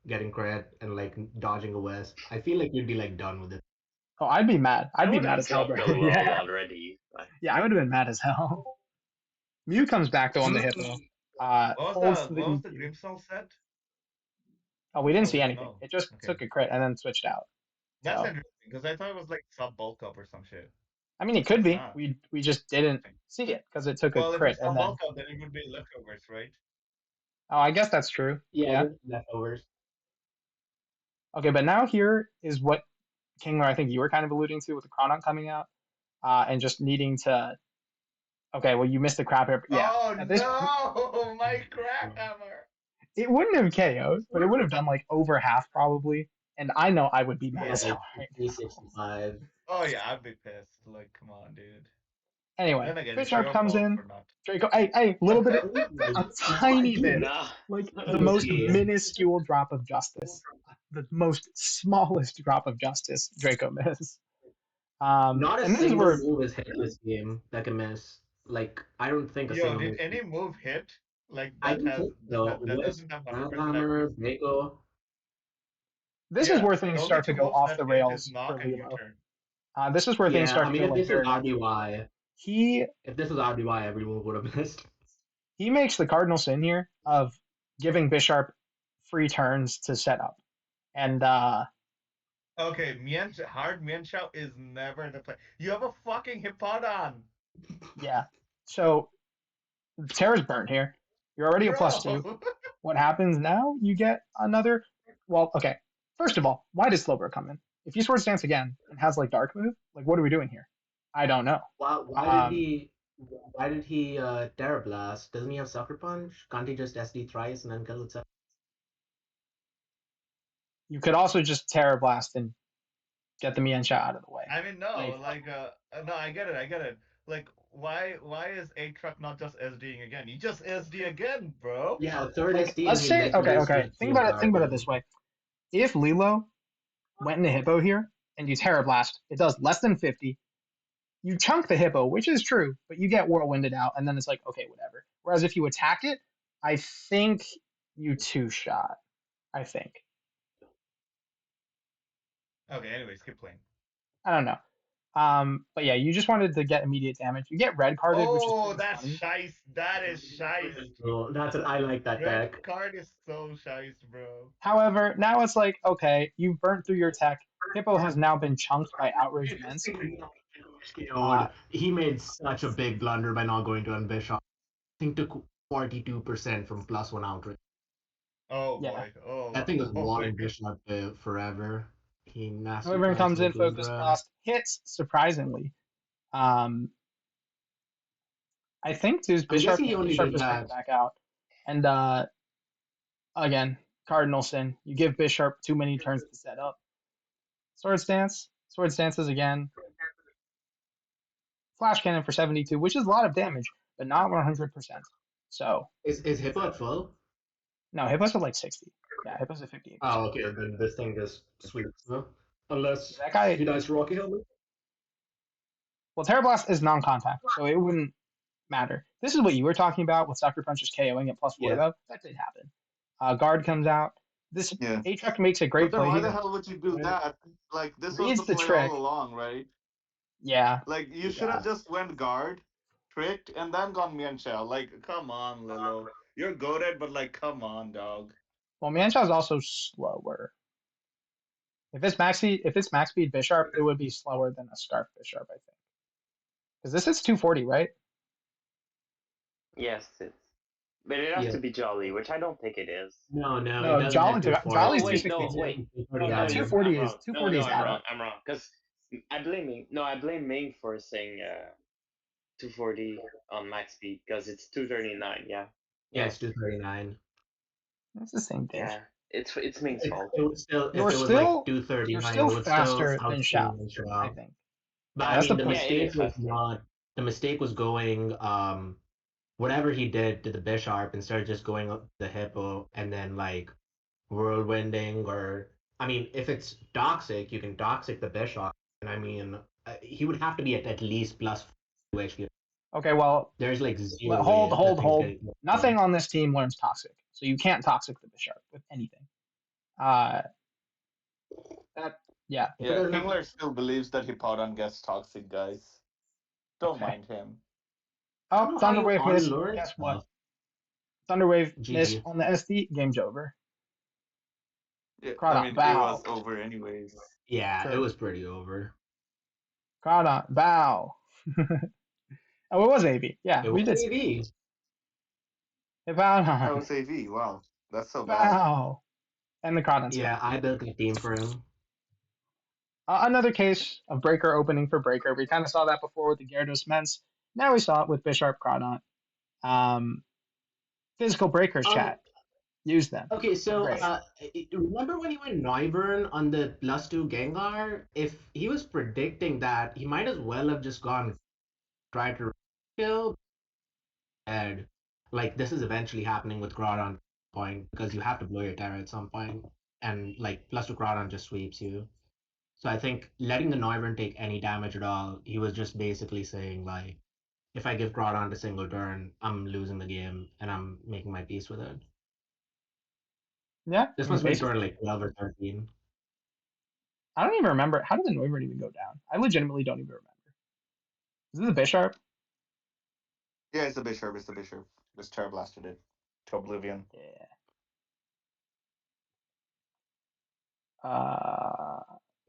getting crit and like dodging a wisp? I feel like you'd be like done with it. Oh, I'd be mad. I I'd be would mad have as hell, dropped bro. the lull Yeah. already. Like, Yeah, I would have been mad as hell. Mew comes back though on the hippo. Holds the What was the EQ. Grimstone set? Oh, we didn't Oh, we see don't anything. know. It just Okay. took a crit and then switched out. That's So interesting because I thought it was like sub bulk up or some shit. I mean, it But could it's be. not. We just didn't see it because it took a Well, if crit it's and sub then. bulk up, then it would be leftovers, right? Oh, I guess that's true. Yeah, Yeah. just leftovers. Okay, but now here is what Kingler, I think you were kind of alluding to with the Chronon coming out, and just needing to. Okay, well, you missed the crap. Yeah. Oh At this point, no, my crack hammer. it wouldn't have KO'd, but it would have done like over half probably. And I know I would be mad Yeah, as like hell right now. 365. Oh yeah, I'd be pissed. Like, come on, dude. Anyway, Then again, it's Bisharp your comes fault in. for not. Draco, hey, little bit, a tiny bit, nah. like the most Okay. minuscule drop of justice, the most smallest drop of justice Not Draco missed. a And this is single where move is hit this game that can miss. Like, I don't think a Yo, single did move. any move hit like I that don't has think so. that Wisp, doesn't have 100% Hammer, accuracy? Mako. this is Yeah, where the things only start to two go moves off that the hit is rails for knock and Lilo. U-turn. This is where things Yeah, start I to mean, go if like this was very rough. RBY, He if this was RBY, every move would have missed. he makes the cardinal sin here of giving Bisharp free turns to set up, and Okay, hard Mienshao is never the play. You have a fucking Hippodon, yeah. So Terra's burnt here. You're already a +2. bro. What happens now? You get another. Well, okay. First of all, why does Slowbro come in? If he Swords Dance again and has like Dark move, like what are we doing here? I don't know. Why did Um, he? Why did he Terra Blast? Doesn't he have Sucker Punch? Can't he just SD thrice and then kill itself? you could also just Terror Blast and get the Mienshao out of the way. I mean, no, Like, like, no, I get it. Like, why is A Truck not just SDing again? You just SD again, bro. Yeah, third like SD and let's he say, literally okay. switched to Think Dark. about it this way. If Lilo went into Hippo here and you Terror Blast, it does less than 50. You chunk the Hippo, which is true, but you get Whirlwinded out, and then it's like, okay, whatever. Whereas if you attack it, I think you two-shot. I think. Okay, anyways, keep playing. I don't know. But yeah, you just wanted to get immediate damage. You get red carded, which is Oh, pretty that's funny. shice. That is shice. So that's what I like that Red deck. card is so shice, bro. However, now it's like, okay, you've burnt through your tech. Hippo has now been chunked by Outrage Mence. He made such a big blunder by not going to Unbishop. I think took 42% from +1 outrage. Oh Yeah. boy. Oh That thing was boy. walling Bishop forever. He nasty Whoever twice comes with in, Focus Kingler. Blast, hits, surprisingly. Um, I think his I'm guessing he only Bishop did just went that. back out. And again, Cardinal Sin. You give Bishop too many turns to set up. Sword Stance. Sword Stances again. Flash Cannon for 72, which is a lot of damage, but not 100%. So, Is Hippo at full? no, Hippo's at like 60. Yeah, Hippo's at 58%. Oh, okay. Then this thing just sweeps. Huh? Unless That guy, he dies to Rocky Helmet. well, Terra Blast is non contact, so it wouldn't matter. This is what you were talking about with Sucker Punch just KOing at +4, Yeah. though. That did happen. Guard comes out. This Yeah. A-Truck makes a But great then play why the here. hell would you do that? Like this was Reads the the play trick. all along, right? Yeah. Like you should have just went guard, tricked, and then gone Mian Shao. Like, come on, Lilo. You're goaded, but like, come on, dog. Well, Manchao is also slower. If it's max speed Bisharp, it would be slower than a Scarf Bisharp, I think. Because this is 240, right? Yes, it's. But it has Yeah. to be Jolly, which I don't think it is. No, No, it doesn't Jolly- hit 240. Jolly's Oh, wait, no, 262. wait. No, No, 240 I'm is wrong. 240 is I'm Adam. wrong. I'm wrong. Because I blame Ming for saying 240 on max speed because it's 239. Yeah. Yeah, it's 239. It's the same thing. Yeah. It's Ming's fault. It would still, if You're it was still- like 239, You're still it would still faster than outspeed Shao, Mienshao. I think. But Yeah, I that's mean, the the point. Yeah, it mistake is was faster. not. The mistake was going whatever he did to the Bisharp instead of just going up the Hippo and then like whirlwinding or I mean, if it's toxic, you can toxic the bishop, and I mean, he would have to be at least plus 2 HP. Okay, well, There's like zero hold, way that hold, thing's hold. getting. Nothing on this team learns toxic, so you can't toxic the Bisharp with anything. Uh, that yeah. If it Yeah, doesn't have, Kingler still believes that Hippowdon gets toxic, guys. Don't Okay. mind him. I don't Oh, know how you Thunderwave miss. unlearn Guess what? stuff. Thunderwave miss GG. on the SD. Game's over. Yeah, I Crawdon, mean, it bow. was over anyways. Yeah, it True. was pretty over. Crawdon, bow. Oh, it was AV. Yeah, It we was did see it. AV. That Hippowdon, was AV. Wow, that's so bad. bow. And the Crawdon's Yeah, gone. I built a team for him. Another case of Breaker opening for Breaker. We kind of saw that before with the Gyarados Mence. Now we saw it with Bisharp Crawdon. Physical Breakers Um, chat. Use them. Okay, so Great. remember when he went Noivern on the +2 Gengar? If he was predicting that, he might as well have just gone try to kill. And like this is eventually happening with Groudon point because you have to blow your Terra at some point, and like +2 Groudon just sweeps you. So I think letting the Noivern take any damage at all, he was just basically saying like, if I give Groudon a single turn, I'm losing the game and I'm making my peace with it. Yeah, This I mean, must be basically. turn like 12 or 13. I don't even remember. How did the Noivern even go down? I legitimately don't even remember. Is it the Bisharp? Yeah, it's the Bishop. It's the Bishop. Just Terra blasted it to oblivion. Yeah. Uh,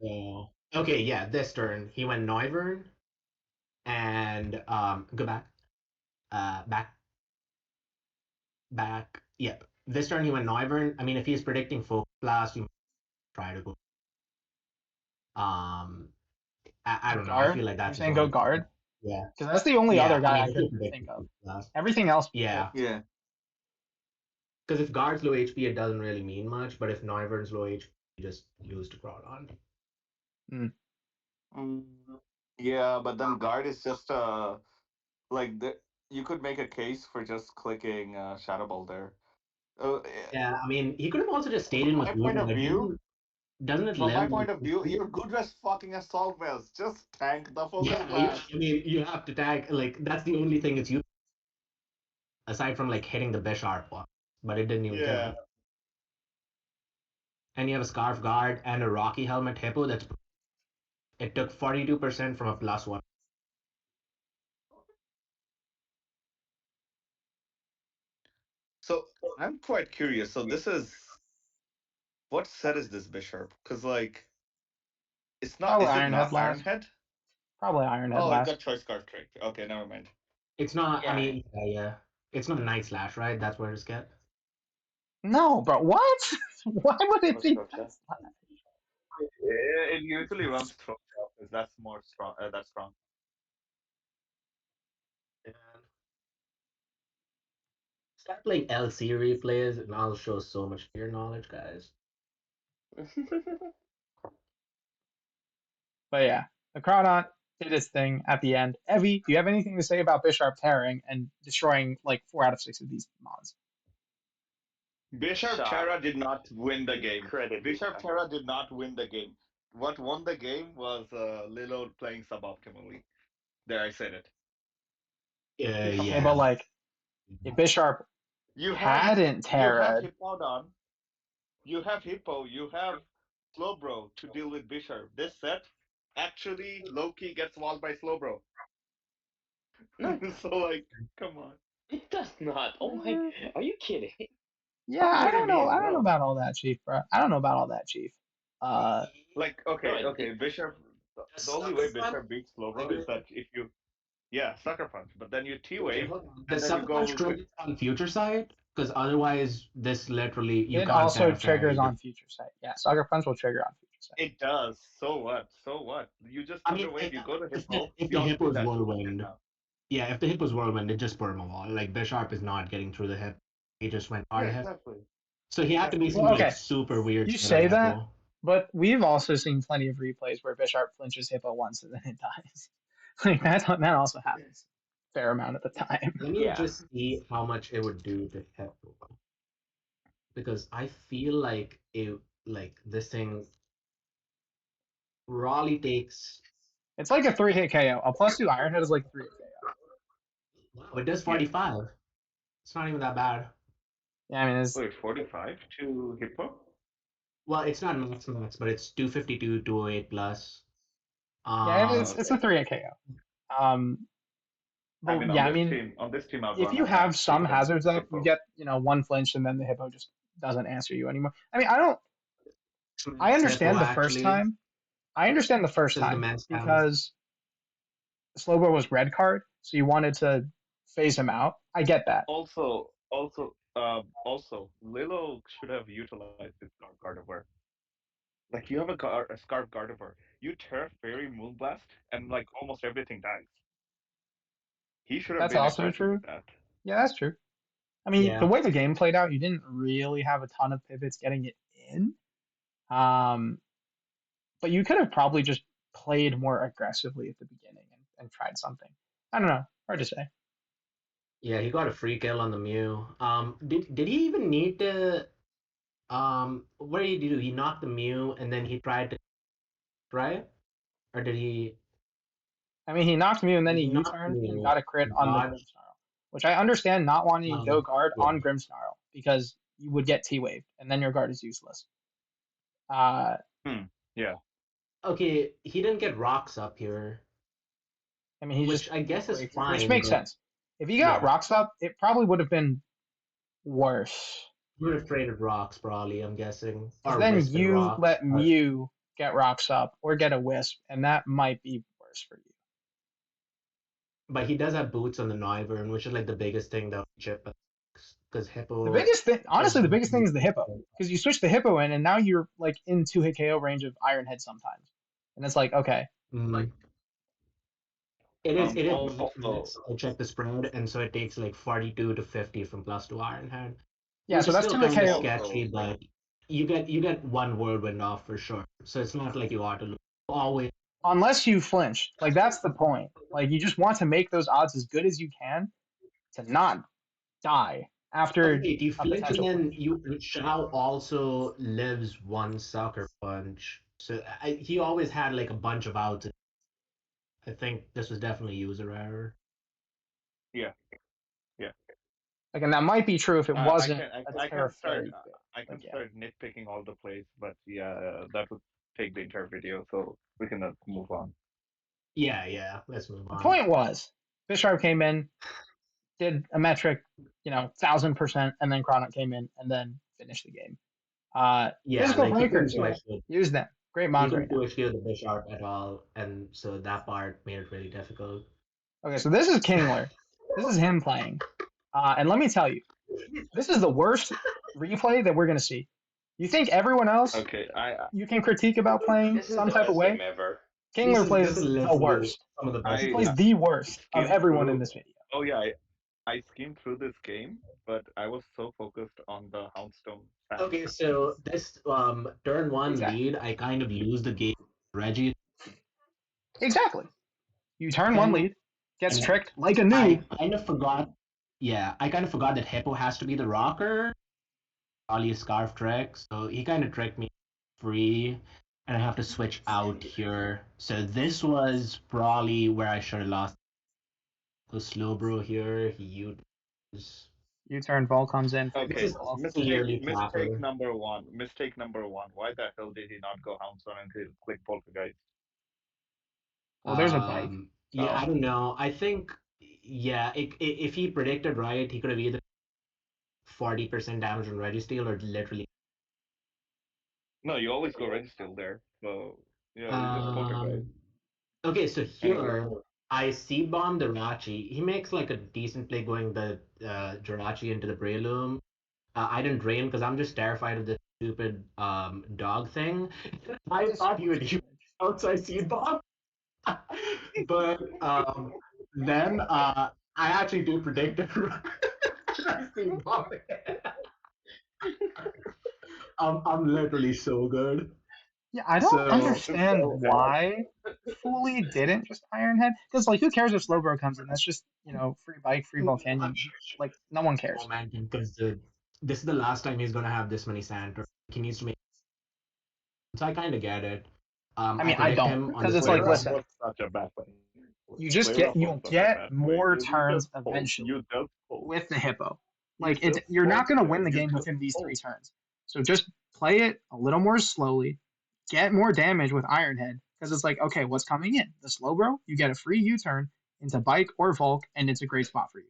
Oh. Okay, yeah, this turn he went Noivern and go back. Back. Yep. This turn he went Noivern. I mean, if he's predicting Focus Blast, you might try to go. I don't know. I guard? feel like You're that's his saying go only. guard? Yeah. Because that's the only other Yeah. I guy mean, I if he could predicts think of. Focus Blast. Everything else Yeah. worked. Yeah. Because if guard's low HP, it doesn't really mean much. But if Noivern's low HP, you just lose to Groudon. Mm. Mm, yeah, but then guard is just like you could make a case for just clicking Shadow Ball there. Yeah. I mean, he could have also just stayed From in with my point Wood, of but view, doesn't it from my level? point of view, you're good as fucking assault bells. Just tank the focus Yeah, blast. I mean, you have to tag like that's the only thing it's used aside from like hitting the Bisharp one, but it didn't even kill Yeah. him. And you have a Scarf Guard and a Rocky Helmet Hippo. That's it took 42% from a +1. So I'm quite curious. So this is what set is this Bishop? Because like it's not. Probably Is it Ironhead not last. Ironhead? Probably Ironhead Oh, it got last. choice scarf tricked. Okay, never mind. It's not. I Yeah. mean, yeah. It's not Night Slash, right? That's where it's get. No, bro. What? Why would it What's be gotcha? Night Slash? It usually runs throw because that's more strong. That's strong. Start playing LC replays, and I'll show so much of your knowledge, guys. But yeah, the Crawdon did its thing at the end. Evie, do you have anything to say about Bisharp tearing and destroying like 4 out of 6 of these mons? Bishop Shot. Terra did not win the game. Incredibly Bishop fun. Terra did not win the game. What won the game was Lilo playing suboptimally. There, I said it. Okay, Yeah. but like if Bisharp You have hadn't you have terraed, Hippowdon, you have Hippo, you have Slowbro to deal with Bishop. This set actually Loki gets walled by Slowbro. No, So like, come on. it does not. Oh my, are you kidding? yeah, What I do you don't know. mean? I don't know No. about all that, Chief, bro. I don't know about all that, Chief. Uh, Like, No, okay, Bishop. The only way Bishop beats Slowbro is that if you, yeah, Sucker Punch, but then you T Okay, wave hold on. and Does then you Sucker Punch go with trigger on future side? Because otherwise, this literally you it can't also Terra triggers Fairy. on future sight. Yeah, Sucker Punch will trigger on future sight. it does. So what? So what? You just I took mean, away. You go to if the Hippo. if See the how hip speed was that Hippo can whirlwind, now. yeah, if the hip was whirlwind, it just permawall. Like Bisharp is not getting through the hip. He just went Yeah, hard hip. exactly. So he had to be some Well, like okay, super weird you shit on say that, Hippo. but we've also seen plenty of replays where Bisharp flinches Hippo once and then it dies. Like that also happens a fair amount of the time. Let me Yeah. just see how much it would do to Hippo. Because I feel like like this thing Raleigh takes. It's like a 3-hit KO. A +2 Iron Head is like a 3-hit KO. Wow, it does Yeah. 45. It's not even that bad. Yeah, I mean, it's Wait, 45 to Hippo? Well, it's not max, but it's 252, 208 plus. yeah, Oh, it's okay. a 3-hit KO. I But mean, yeah, I mean, on this team, I'd if run you a have max some freaking hazards up, you Hippo. get one flinch, and then the Hippo just doesn't answer you anymore. I mean, I Max Hippo understand the first actually time. I understand the first is the time men's count. because Slowbro was red card, so you wanted to phase him out. I get that. Also, Lilo should have utilized his Scarf Gardevoir. Like, you have a Scarf Gardevoir. You Terra Fairy Moonblast, and, like, almost everything dies. He should have That's been also aggressive true. with that. Yeah, that's true. I mean, the Yeah. way the game played out, you didn't really have a ton of pivots getting it in. Um, but you could have probably just played more aggressively at the beginning and tried something. I don't know. Hard to say. Yeah, he got a free kill on the Mew. Did he even need to what did he do? He knocked the Mew and then he tried to right? Or I mean, he knocked me and then he he knocked the U-turned and Mew, got a crit on the dodged Grimmsnarl, which I understand not wanting to go guard yeah. on Grimmsnarl because you would get T-waved and then your guard is useless. Uh, Yeah. Okay, he didn't get rocks up here, I mean, he just which I guess is breaks, which fine, makes but sense. If he got yeah. rocks up, it probably would have been worse. He would have traded rocks probably, I'm guessing. Because Or then Wisp and you rocks. let Mew get rocks up or get a Wisp, and that might be worse for you. But he does have boots on the Noivern, which is like the biggest thing that chip because The Hippo biggest thing, is honestly, the biggest thing is the Hippo. Because you switch the Hippo in, and now you're like in 2-hit KO range of Iron Head sometimes. And it's like, okay, mm, it is Also, max. I checked the spread, and so it takes like 42 to 50 from +2 Iron Head, yeah, which so is that's still 2-hit kind of KO. sketchy, but you get one whirlwind off for sure. So it's not like you ought to always. Unless you flinch. Like, that's the point. Like, you just want to make those odds as good as you can to not die Oh after wait, you a flinch and potential then flinch. you Shao also lives one sucker punch. So he always had like a bunch of outs. I think this was definitely user error. yeah, yeah. Like, and that might be true if it I wasn't can a I Terra can start Fairy build. I can Like, yeah. start nitpicking all the plays, but yeah, that would take the entire video, so we can move on. Yeah. Let's move The on. point was, Bisharp came in, did a metric, 1,000%, and then Chronic came in and then finished the game. Yeah, Physical like he couldn't breakers, do yeah. actually. Use them. Great He mons right couldn't now. do actually the Bisharp at all, and so that part made it really difficult. Okay, so this is Kingler. This is him playing. And let me tell you, this is the worst replay that we're going to see. You think everyone else Okay, you can critique about playing This is some the type of best way? game ever. Kingler This is plays the literally worst. some of the best. He I plays the worst of skimmed everyone in through. this video. Oh yeah, I skimmed through this game, but I was so focused on the Houndstone stats. Okay, so this turn one Exactly. lead, I kind of lose the game. Reggie Exactly. You turn one thing, lead, gets and tricked like a I noob. kind of forgot. Yeah, I kind of forgot that Hippo has to be the rocker. Ali scarf trick, so he kind of tricked me free, and I have to switch out here. So this was probably where I should have lost. The slow bro here, he used. You turn, ball comes in, This Okay, is forgets off. clearly mistake Clapper. number one. Mistake number one. Why the hell did he not go Houndstone and click Poltergeist? Well, there's a bike. Yeah, So I don't know. I think, yeah, if he predicted right, he could have either 40% damage on Registeel or literally. No, you always go Registeel there. So yeah, you just Poltergeist. Um, okay, so Anyway, here I seed bomb the Rachi. He makes like a decent play going the Jirachi into the Breloom. I didn't drain because I'm just terrified of this stupid dog thing. I thought he would use outside seed bomb, but then I actually do predict it. I seed bomb. I'm literally so good. yeah, I don't So understand why Fooly didn't just Iron Head. Because like, who cares if Slowbro comes in? That's just free bike, free Volcanion. Like, no one cares. momentum because this is the last time he's gonna have this many Sand. He needs to make. So I kind of get it. I I mean, I predict don't, him on because the it's Play like, turn. rough listen, was such a bad play. Play rough was you'll such a get bad play. more You just turns pull. eventually You just pull. with the hippo. You Like just you're pull, not gonna bro. win the You game with just him these 3 pull. turns. So just play it a little more slowly, get more damage with Iron Head, because it's like, okay, what's coming in? The slow bro, you get a free U-turn into Bike or Volk, and it's a great spot for you.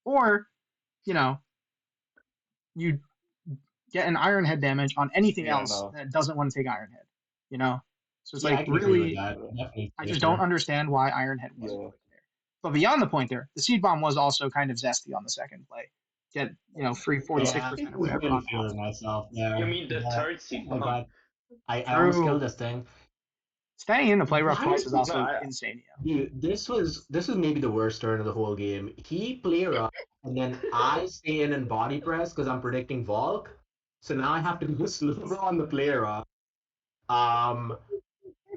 Or, you know, you get an Iron Head damage on anything Yeah, else no. that doesn't want to take Iron Head. You know? So it's Yeah, like I can agree with really that. Definitely I just don't safer. understand why Iron Head wasn't Yeah. put there. But beyond the point there, the seed bomb was also kind of zesty on the second play. Get, free Yeah, 46% I or was whatever really on feeling Mount. myself You there. mean the But third seed oh my bomb? god, I almost killed True. this thing. Staying in the play rough Why twice is is he? No, also insane. Dude, this was maybe the worst turn of the whole game. He play rough, and then I stay in and body press because I'm predicting Volk. So now I have to go slow on the play rough. Um,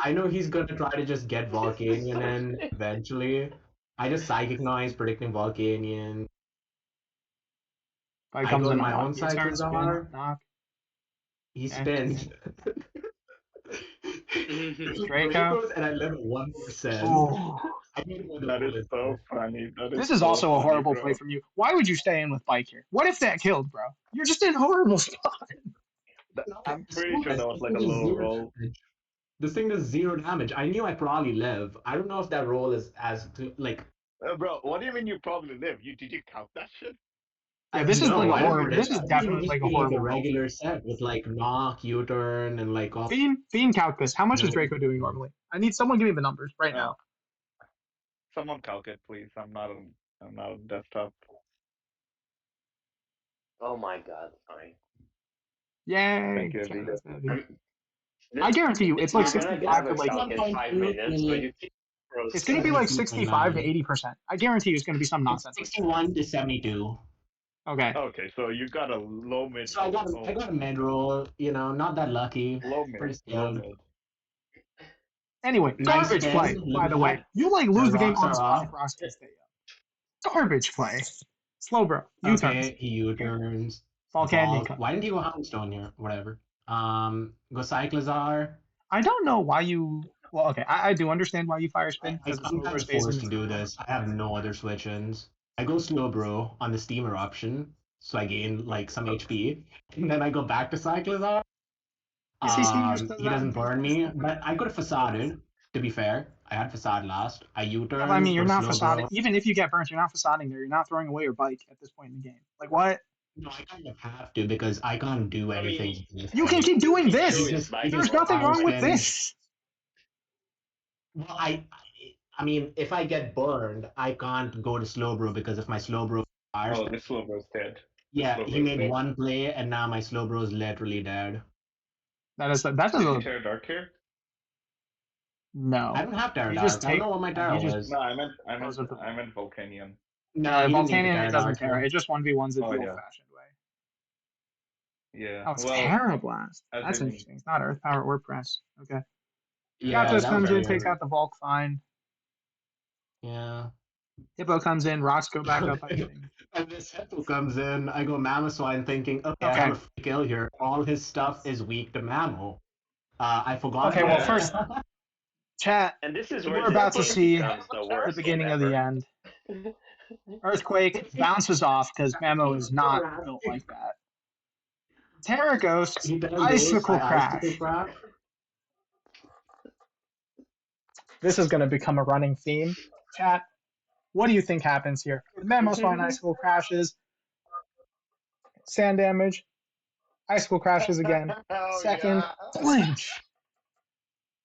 I know he's gonna try to just get Volcanion in eventually. I just psychic noise predicting Volcanion. If I I comes go to in on my what? own U-turn, spin, Cyclozar. knock. He Okay. spins. Here's He Draco. goes and I live at 1%. Ooh. I need more the that is bullet so there. funny. That is This is so also a funny, horrible play bro. from you. Why would you stay in with Bike here? What if that killed, bro? You're just in a horrible spot. No, I'm it's pretty sure not. that was This like thing a does low zero roll. damage. This thing does zero damage. I knew I'd probably live. I don't know if that roll is as like Bro, what do you mean you probably live? Did you count that shit? Yeah, this is like no, a I didn't horrible. predict This is that. This definitely might like just a be like a horrible roll for regular you. set with like knock, U-turn, and like all. Fiend calc this. How much is No, Draco doing normally? I need someone give me the numbers right Uh, now. someone calc it, please. I'm not on desktop. Oh my god, fine. Thank Yay! you, Shout Evie. out to Evie. I'm, I guarantee you, it's like you're gonna have 65 to a like calc in 5 minutes, so 61.2 you keep it's going to be roasting. like 65 to 72.9. 80%. I guarantee you it's going to be some It's nonsense like that. 61 to 72. Okay. Okay, so you got a low mid So I roll. got a, I Oh, got a mid roll, not that lucky. low mid, Pretty low scared. mid. Anyway, Nice garbage spin, play, live by the way. that. You like The lose the game rocks on the are spot if off. Ross can stay up. Garbage play. Slow bro. U-turns. Okay, he U-turns. Volcanion Volk. comes. Why didn't he go Houndstone here? Whatever. Go Cyclozar. I don't know why you. Well, okay, I do understand why you fire I, spin I, because the I'm slow bro kind of stays in forced the to seed do bomb. this. I have no other switch-ins. I go Slowbro on the steam eruption, so I gain like some HP. And then I go back to Cyclozar. CC just does He that in doesn't base burn test me, too. but I could have facaded, to be fair. I had facade last. I Yeah, but I mean, U-turn, you're go to not facading. Slowbro. Even if you get burnt, you're not facading there. You're not throwing away your bike at this point in the game. Like, what? No, I kind of have to because I can't do I mean, anything to this You can thing. keep doing he threw He this. his just he bike There's just for nothing power wrong with 5 minutes. spins. this. Well, I mean, if I get burned, I can't go to Slowbro because if my Slowbro fire Oh, spin, this slow bro's dead. This yeah, slow he bro's made dead. one play and now my Slowbro is literally dead. That is Did you a tear dark here? I no. don't have Terra You just Dark. I don't take know what my you Terra just was. No, I meant I meant close up the I book. meant Volcanion. No, he didn't need the Volcanion it Terra doesn't Dark Terra. here. It just 1v1s it Oh the yeah, old-fashioned way. yeah. Oh, it's Well, Terra Blast. as That's in interesting. It's not Earth Power or Press. Okay. Yeah, Zapdos that was comes in, takes weird. out the Volk. Fine. Yeah. Hippo comes in. Rocks go back up. I think. And this Hippo comes in, I go Mamoswine thinking, okay, I have Okay. a free kill here. All his stuff is weak to Mammo. I forgot Okay. about Well, yeah. first, that. chat. And this is where We're this about to game see becomes the the worst game beginning of the ever. end. Earthquake bounces off because Mamo is not built like that. Terra Ghost, He does this, Icicle I icicle Crash. crash. This is going to become a running theme. Chat, what do you think happens here? Memo Swine Icicle crashes, sand damage, Icicle crashes again. Oh Second, yeah, flinch.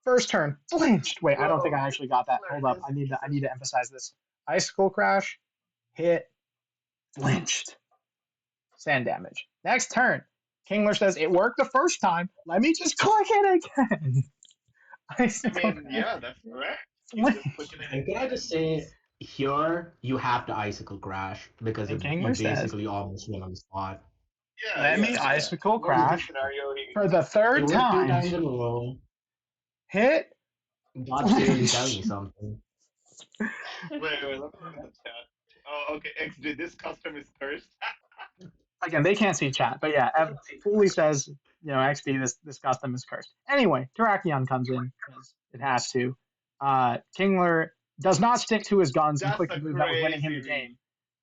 First turn, flinched. Wait, I don't think bro. I actually got that. Hold up, I need to emphasize this. Icicle crash, hit, flinched. Sand damage. Next turn, Kingler says it worked the first time. Let me just click it again. I Icicle mean, crash, yeah, that's correct. You just flinch. click it And can I just say, here you have to icicle crash because And you Kingler says, basically almost win on the spot. Yeah, let yeah, me yeah. Icicle Worst case crash scenario, for the It third worked two time. times in a row. Hit, God's clearly telling flinch. me something. Wait, let me look at the chat. Oh, okay, XD, this custom is cursed. Again, they can't see chat, but yeah, Ev fully says XP, this custom is cursed. Anyway, Terrakion comes in because it has to. Kingler does not stick to his guns and That's click the a move that was winning him crazy the read. game.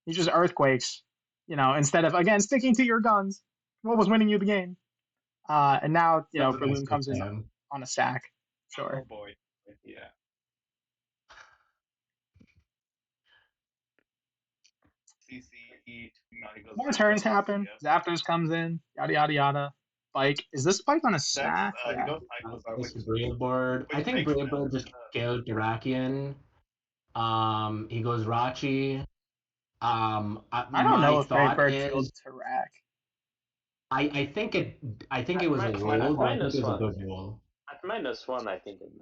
He just earthquakes, instead of again sticking to your guns. What was winning you the game? And now That's a nice Breloom pick, comes in man. on a sack. Oh Sure. boy. Yeah. CC. Now he goes More turns Zapdos. happen. Yes. Zapdos comes in. Yada yada yada. Spike. Is this Spike on a Next, sack? he Yeah. goes Hyperball, Nice Brave Bird. I think makes Brave Bird just killed Terrakion. He goes Rachi. I don't know My if Brave thought Bird killed is, Tarak. I think it was a At roll, but I think it was a -1. good roll. At -1, I think it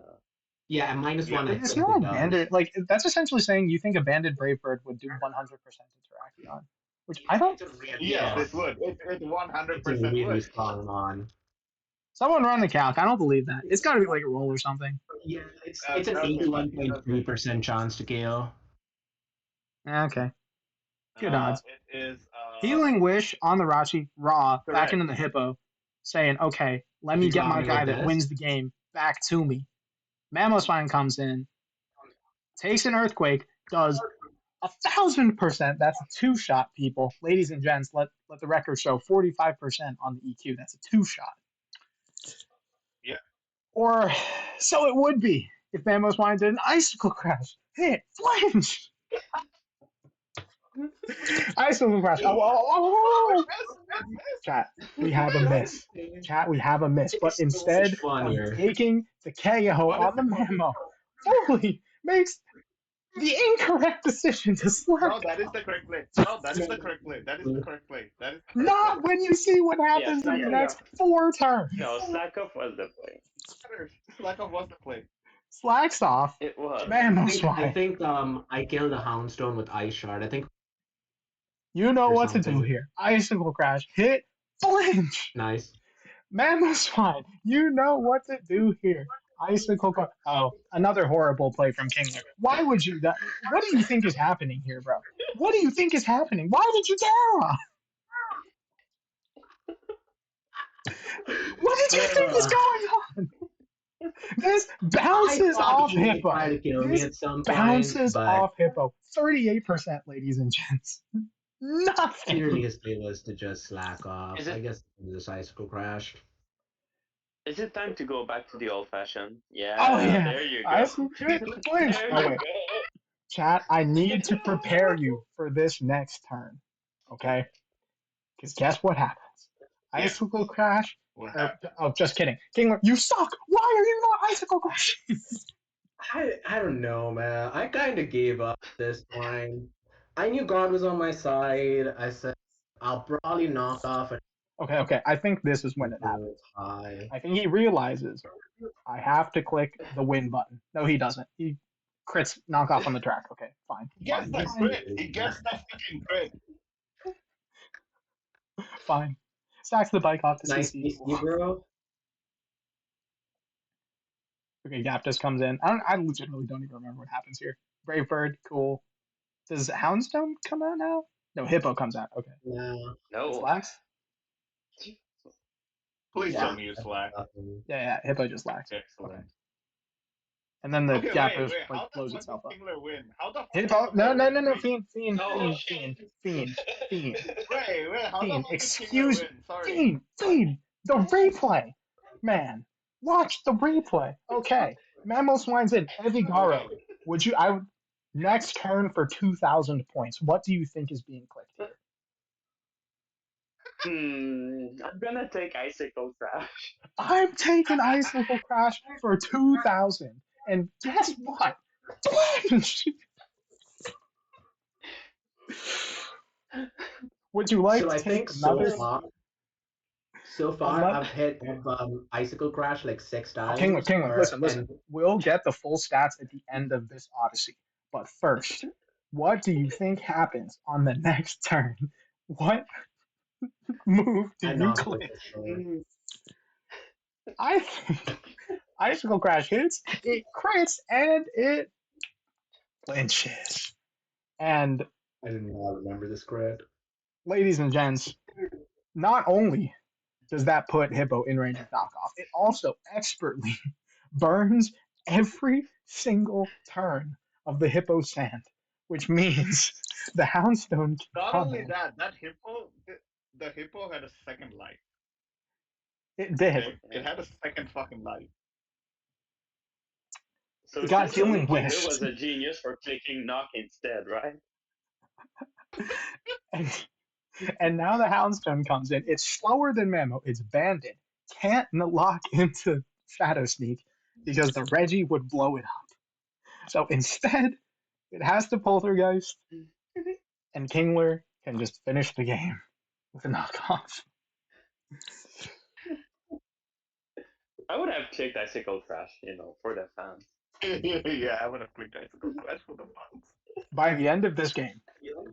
Yeah, at -1, I It's think not it a does. banded. Like that's essentially saying you think a banded Brave Bird would do 100% to Terrakion, which I don't. It's a really, Yes, yeah, it would. It it's a 100% really would. strong mon. Someone run the calc. I don't believe that. It's got to be like a roll or something. Yeah, it's an Okay. 81.3% chance to KO. Okay, good odds. It is Healing Wish on the Rachi raw back correct. into the Hippo, saying, "Okay, let me You get got my me guy with that this. wins the game back to me." Mamoswine comes in, takes an earthquake, does 1,000%. That's a two shot, people. Ladies and gents, let the record show 45% on the EQ. That's a two shot. Yeah. Or so it would be if Mamoswine did an icicle crash. Hit, flinch! Icicle crash. Oh. Chat, we have a miss. Chat, we have a miss. But It's so much instead fun of here. taking the KO on the Mamo, Foley makes the incorrect decision to select. No, that is the correct play. No, that is the correct play. That is the correct play. That is the correct Not when you see what happens in the next 4 turns. No, slack off was the play. play. Slack off was the play. Slacks off. It was. Mamoswine. I think I killed a Houndstone with Ice Shard. I think You know or what to do something. here. Icicle crash. Hit. Flinch. Nice. Mamoswine. You know what to do here. Icicle crash. Oh, another horrible play from Kingler. Why would you? What do you think is happening here, bro? What do you think is happening? Why did you Terra? What did you think is going on? This bounces I thought off he may Hippo. try to kill me This at some point, bounces but off Hippo. 38%, ladies and gents. Nothing. clearly his play was to just slack off. Is it- I guess this icicle crash. Is it time to go back to the old fashioned? Yeah, Oh, yeah. there you go. Icicle crash. Flinch. There Oh, you wait. go. Chat, I need to prepare you for this next turn. Okay? Because guess what happens? Yeah. Icicle crash. What happened? Oh, just kidding. Kingler, you suck. Why are you not icicle crashing? I don't know, man. I kind of gave up at this point. I knew God was on my side. I said I'll probably knock off a Okay. I think this is when it happens. high. I think he realizes I have to click the win button. No, he doesn't. He crits knock off on the track. Okay, fine. He gets Fine. the crit. He gets the fucking crit. Fine. Stacks the bike off to Nice CC. PC, bro. Okay, Gaptus comes in. I legitimately don't even remember what happens here. Brave Bird, cool. Does Houndstone come out now? No, Hippo comes out. Okay. Yeah. No. Slacks? Please Yeah. tell me you slack. Yeah, Hippo just lacks. Excellent. Okay. And then the Okay, Gaptus wait. How like the blows fuck itself did up. Kingler win? How the fuck Hippo? did No, Kingler win? Fiend. Wait, how the Fiend. fuck did Kingler Excuse win? Sorry. Fiend. The replay. Man, watch the replay. Okay. Mamoswine's in. Evigaro. Next turn for 2,000 points. What do you think is being clicked here? I'm gonna take icicle crash. I'm taking Icicle Crash for 2,000. And guess what? Flinch! Would you like So to I take think another? so far I've hit icicle crash like 6 times. Kingler, listen. We'll get the full stats at the end of this Odyssey. But first, what do you think happens on the next turn? What move do you click? Mm, I think Icicle Crash hits, it crits, and it flinches. And I do not remember this crit. ladies and gents, not only does that put Hippo in range of knockoff. It also expertly burns every single turn of the Hippo sand, which means the Houndstone can Not come only in. that, the hippo had a second life. It did. Okay, it had a second fucking life. So It got essentially, healing Kingler wish. was a genius for clicking knock instead, right? And, and now the Houndstone comes in. It's slower than Mamo. It's banded. Can't lock into Shadow Sneak because the Reggie would blow it up. So instead, it has to Poltergeist, and Kingler can just finish the game with a knockoff. I would have clicked Icicle Crash, for the fans. Yeah, I would have clicked Icicle Crash for the funds. By the end of this game,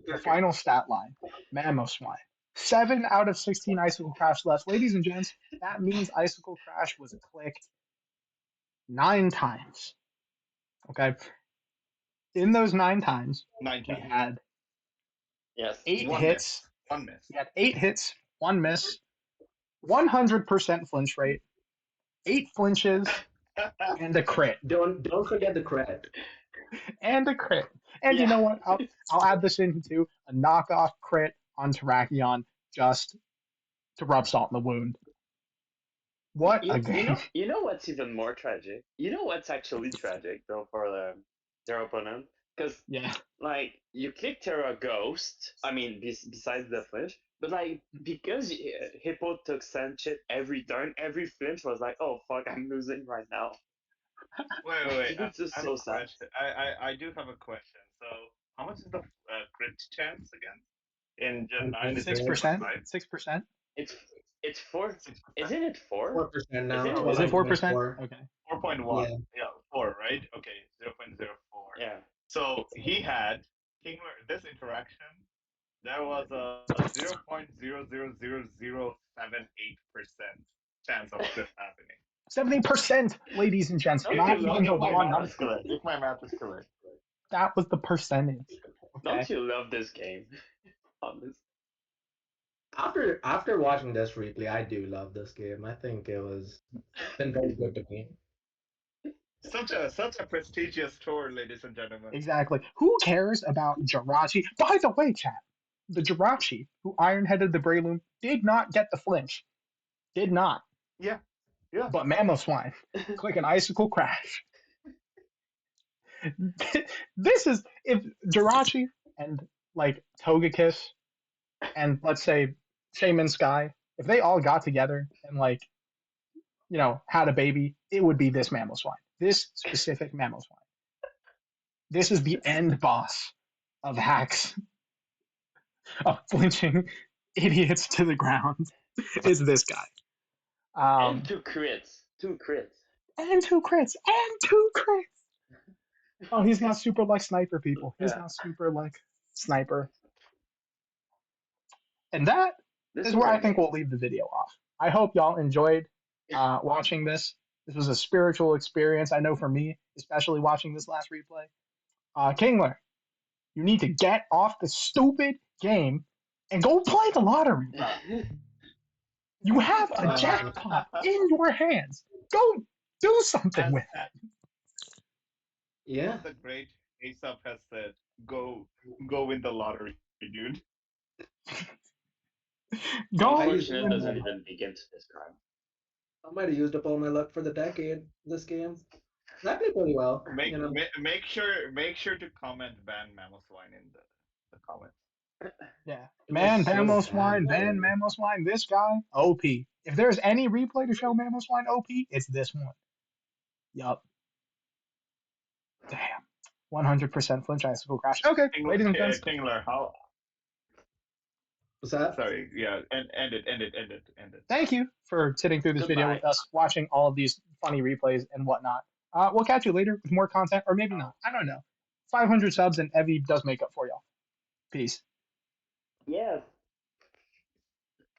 the final stat line, Mammo Swine. 7 out of 16 Icicle Crash left. Ladies and gents, that means Icicle Crash was clicked 9 times. Okay? In those 9 times, Nine we times. had Yes. 8 One hits. miss. One miss. We had 8 hits, 1 miss, 100% flinch rate, 8 flinches, and a crit. Don't forget the credit. And a crit. And you Yeah. know what? I'll add this in too. A knockoff crit on Terrakion just to rub salt in the wound. What a game. You know what's even more tragic? You know what's actually tragic though for their opponent? Because Yeah. like you click Terra Ghost. I mean, besides the flinch, but like because Hippo took sand shit every turn, every flinch was like, oh fuck, I'm losing right now. Wait. It's just I have so a sad. question. I do have a question. So, how much is the crit chance again? In Gen 9, is it 6%? 4.5? 6%? It's 4. 6%. Isn't it 4? 4% Isn't now. it Is it 4? 4%? 4.4. Okay. 4.1. Yeah. Yeah, 4, right? Okay, 0.04. Yeah. So he had Kingler. This interaction, there was a 0.00078% chance of this happening. 70%, ladies and gents. Don't Not you love even the If my raw math is number. correct. If my math is correct. That was the percentage. Okay. Don't you love this game? Honest. After watching this replay, I do love this game. I think it was been very good to me. Such a prestigious tour, ladies and gentlemen. Exactly. Who cares about Jirachi? By the way, chat, the Jirachi who iron-headed the Breloom did not get the flinch. Did not. Yeah. But Mamoswine, click an Icicle Crash. This is if Jirachi and like Togekiss and let's say Shaman Sky, if they all got together and like had a baby, it would be this Mamoswine. This specific Mamoswine. This is the end boss of hacks of flinching idiots to the ground. Is this guy? And 2 crits. 2 crits. And 2 crits. And 2 crits. Oh, he's not super like sniper, people. He's Yeah. not super like sniper. And that This is was where a I think we'll leave the video off. I hope y'all enjoyed watching this. This was a spiritual experience, I know for me, especially watching this last replay. Kingler, you need to get off the stupid game and go play the lottery, bro. You have a jackpot in your hands. Go do something with it. Yeah. The great Aesop has said, "Go win the lottery, dude." Go. Unfortunate doesn't even begin to describe. I might have used up all my luck for the decade this game. I played pretty well. Make sure to comment ban Mamoswine in the comments. Yeah. It Man, was so Mamoswine, bad. ban Mamoswine, this guy, OP. If there's any replay to show Mamoswine OP, it's this one. Yup. Damn. 100% flinch icicle crash. Okay, ladies and gents. Kingler, how? What's that? Sorry, yeah, end it. Thank you for sitting through this video Goodbye. with us, watching all of these funny replays and whatnot. We'll catch you later with more content, or maybe not. I don't know. 500 subs and Evie does make up for y'all. Peace. Yes.